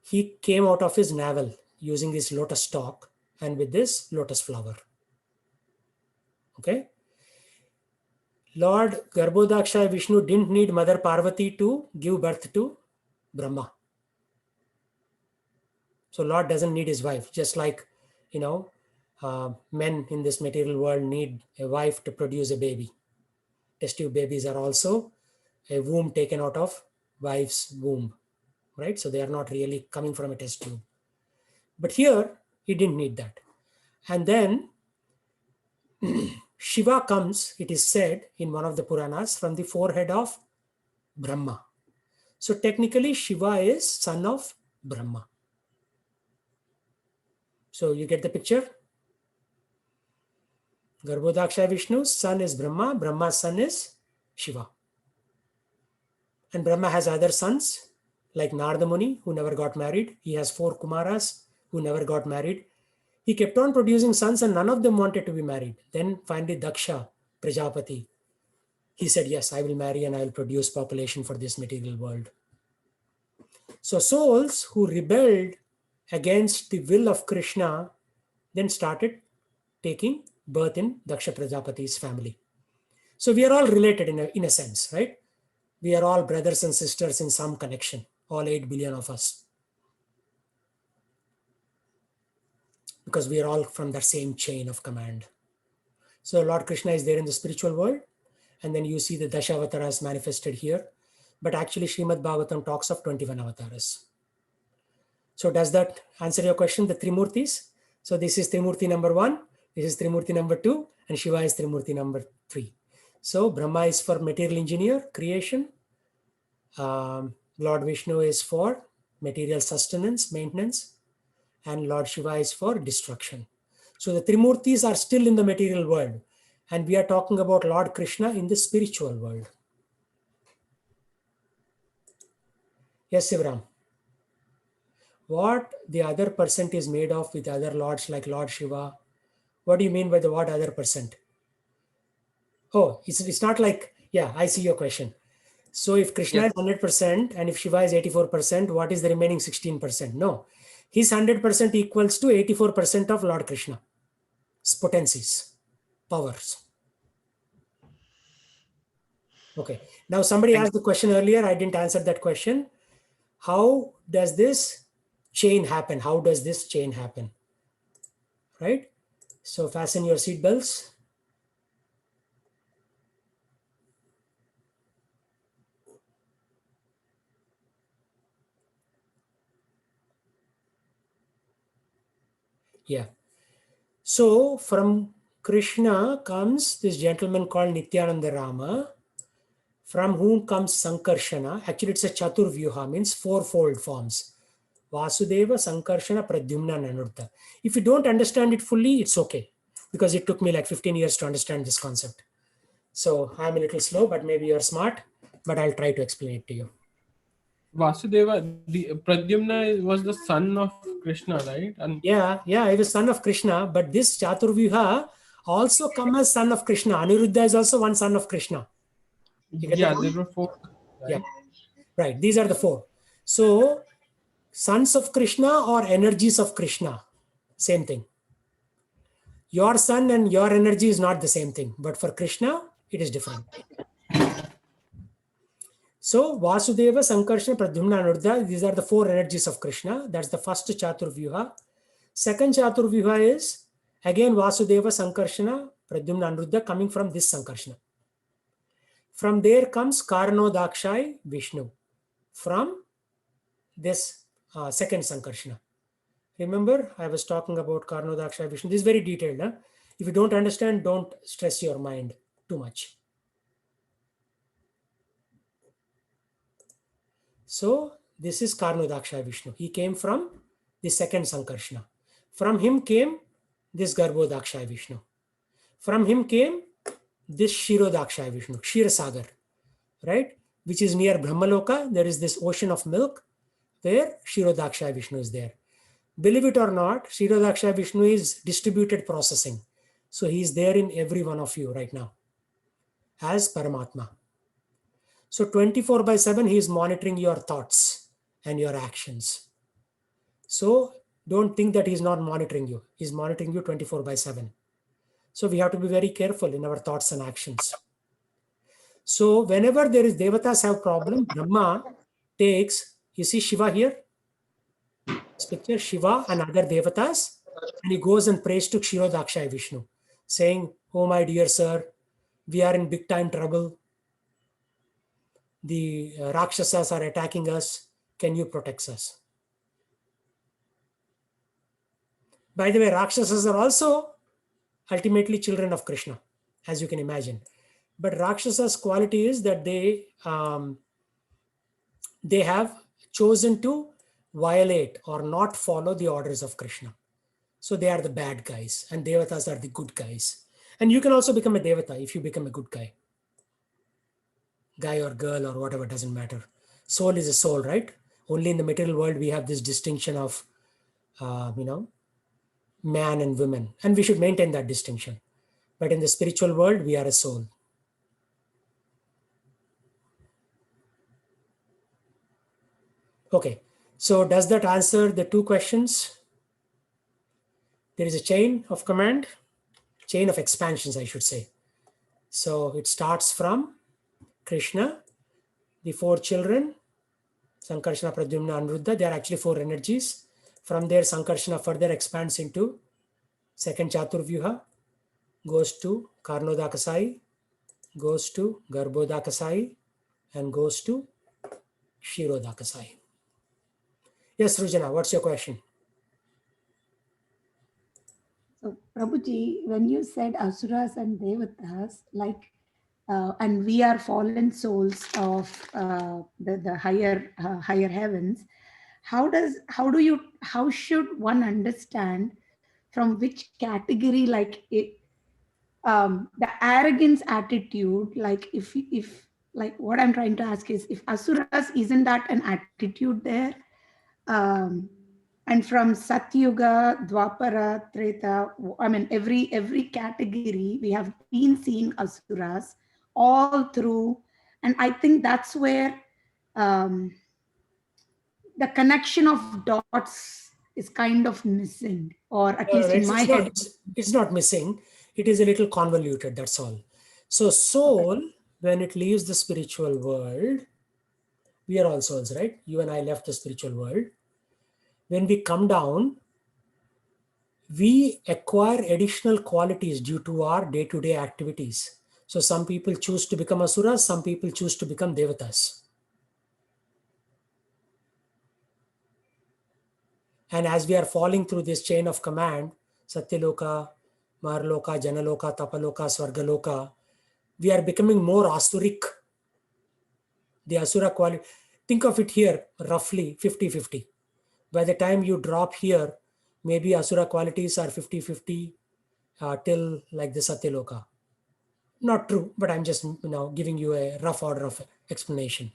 Speaker 1: he came out of his navel using this lotus stalk and with this lotus flower. Okay. Lord Garbhodakshaya Vishnu didn't need Mother Parvati to give birth to Brahma. So Lord doesn't need his wife, just like, men in this material world need a wife to produce a baby. Test tube babies are also a womb taken out of wife's womb, right? So they are not really coming from a test tube. But here, he didn't need that. And then Shiva comes, it is said in one of the Puranas, from the forehead of Brahma. So technically, Shiva is son of Brahma. So you get the picture? Garbhodakshaya Vishnu's son is Brahma, Brahma's son is Shiva. And Brahma has other sons, like Narada Muni, who never got married. He has 4 Kumaras who never got married. He kept on producing sons and none of them wanted to be married. Then finally Daksha, Prajapati, he said, yes, I will marry and I will produce population for this material world. So souls who rebelled against the will of Krishna, then started taking birth in Daksha Prajapati's family. So we are all related in a sense, right? We are all brothers and sisters in some connection, all 8 billion of us. Because we are all from that same chain of command. So Lord Krishna is there in the spiritual world, and then you see the Dashavataras manifested here. But actually Srimad Bhagavatam talks of 21 avatars. So does that answer your question, the Trimurtis? So this is Trimurti number 1, this is Trimurti number 2, and Shiva is Trimurti number 3. So Brahma is for material engineer, creation. Lord Vishnu is for material sustenance, maintenance. And Lord Shiva is for destruction. So the Trimurtis are still in the material world. And we are talking about Lord Krishna in the spiritual world. Yes, Sivram. What the other percent is made of with other lords like Lord Shiva? What do you mean by the what other percent? Oh, it's not like, yeah, I see your question. So if Krishna is 100% and if Shiva is 84%, what is the remaining 16%? No, his 100% equals to 84% of Lord Krishna's potencies, powers. Okay, now somebody asked the question earlier, I didn't answer that question. How does this chain happen? How does this chain happen? Right? So fasten your seat belts. Yeah. So from Krishna comes this gentleman called Nityananda Rama, from whom comes Sankarshana. Actually, it's a Chaturvyuha, means fourfold forms. Vasudeva, Sankarshana, Pradyumna, and Anurta. If you don't understand it fully, it's okay. Because it took me like 15 years to understand this concept. So I'm a little slow, but maybe you're smart, but I'll try to explain it to you.
Speaker 11: Vasudeva, the Pradyumna was the son of Krishna, right? And
Speaker 1: Yeah, he was son of Krishna, but this Chaturvyuha also come as son of Krishna. Aniruddha is also one son of Krishna. You get the point?
Speaker 11: there were 4. Right?
Speaker 1: Yeah, right. These are the 4. So sons of Krishna or energies of Krishna, same thing. Your sun and your energy is not the same thing, but for Krishna, it is different. So Vasudeva, Sankarshana, Pradyumna, Anurudha, these are the 4 energies of Krishna. That's the first Chaturvyuha. Second Chaturvyuha is again Vasudeva, Sankarshana, Pradyumna, Anurudha coming from this Sankarshana. From there comes Karnodakshai Vishnu from this second Sankarshana. Remember, I was talking about Karnodakshai Vishnu. This is very detailed. Huh? If you don't understand, don't stress your mind too much. So this is Karnodakshai Vishnu. He came from the second Sankarshana. From him came this Garbhodakshai Vishnu. From him came this Shirodakshai Vishnu, Kshirosagar, right? Which is near Brahmaloka. There is this ocean of milk where Shirodakshai Vishnu is there. Believe it or not, Shirodakshai Vishnu is distributed processing. So he is there in every one of you right now as Paramatma. So 24/7, he is monitoring your thoughts and your actions. So don't think that he's not monitoring you. He's monitoring you 24/7. So we have to be very careful in our thoughts and actions. So whenever there is Devatas have problem, Brahma takes, you see Shiva here, this picture, Shiva and other Devatas, and he goes and prays to Kshirodakshai Vishnu, saying, oh my dear sir, we are in big time trouble. The Rakshasas are attacking us. Can you protect us? By the way, Rakshasas are also ultimately children of Krishna, as you can imagine. But Rakshasas' quality is that they have chosen to violate or not follow the orders of Krishna. So they are the bad guys and Devatas are the good guys. And you can also become a Devata if you become a good guy. Guy or girl or whatever, doesn't matter. Soul is a soul, right? Only in the material world we have this distinction of, man and women. And we should maintain that distinction. But in the spiritual world, we are a soul. Okay, So does that answer the two questions? There is a chain of command, chain of expansions, I should say. So it starts from Krishna, the four children, Sankarshana, Pradyumna, Anuruddha. They are actually four energies. From there, Sankarshana further expands into second Chaturvyuha, goes to Karnodakasai, goes to Garbhodakasai, and goes to Shirodakasai. Yes, Rujana, what's your question?
Speaker 4: So, Prabhuji, when you said Asuras and Devatas, like, and we are fallen souls of the higher heavens, how should one understand from which category, like the arrogance attitude, like if like what I'm trying to ask is, if Asuras, isn't that an attitude there? um, and from Satyuga, Dwapara, Treta, I mean, every category we have been seeing Asuras all through, and I think that's where um, the connection of dots is kind of missing, or at least in my head.
Speaker 1: It's not missing. It is a little convoluted, that's all. So soul, when it leaves the spiritual world, we are all souls, right? You and I left the spiritual world. When we come down, we acquire additional qualities due to our day-to-day activities. So some people choose to become asuras, some people choose to become devatas. And as we are falling through this chain of command, Satyaloka, Marloka, Janaloka, Tapaloka, Swargaloka, we are becoming more asuric. The asura quality, think of it here roughly 50-50. By the time you drop here, maybe asura qualities are 50-50 till like the Satyaloka. Not true, but I'm just giving you a rough order of explanation.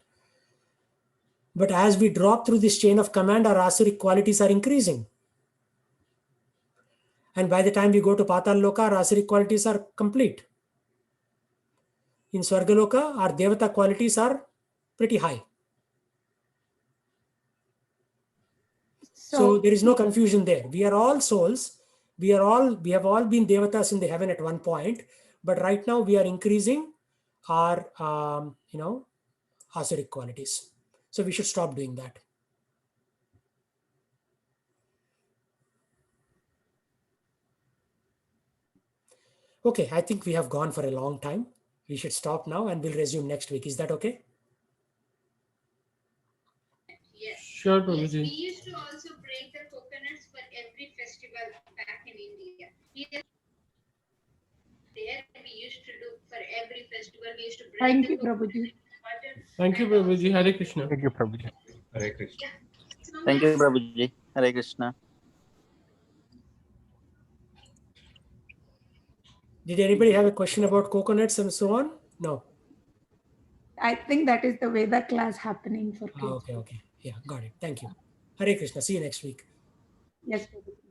Speaker 1: But as we drop through this chain of command, our asuric qualities are increasing. And by the time we go to Patal Loka, our asuric qualities are complete. In Swargaloka, our Devata qualities are pretty high. So there is no confusion there. We are all souls. We have all been Devatas in the heaven at one point, but right now we are increasing our, asuric qualities. So we should stop doing that. Okay, I think we have gone for a long time. We should stop now and we'll resume next week. Is that okay?
Speaker 11: Sure, Prabhuji.
Speaker 12: We used to also break the coconuts for every festival back in India. Here, there we used to do for every festival. We used to break
Speaker 4: Thank
Speaker 12: the
Speaker 4: you, Prabhuji.
Speaker 11: Thank you, Prabhuji. Hare Krishna.
Speaker 5: Thank you, Prabhuji.
Speaker 10: Hare Krishna.
Speaker 3: Thank you, Prabhuji. Hare Krishna.
Speaker 1: Did anybody have a question about coconuts and so on? No.
Speaker 4: I think that is the Veda class happening for kids.
Speaker 1: Okay. Yeah, got it. Thank you. Hare Krishna. See you next week.
Speaker 4: Yes, Prabhuji.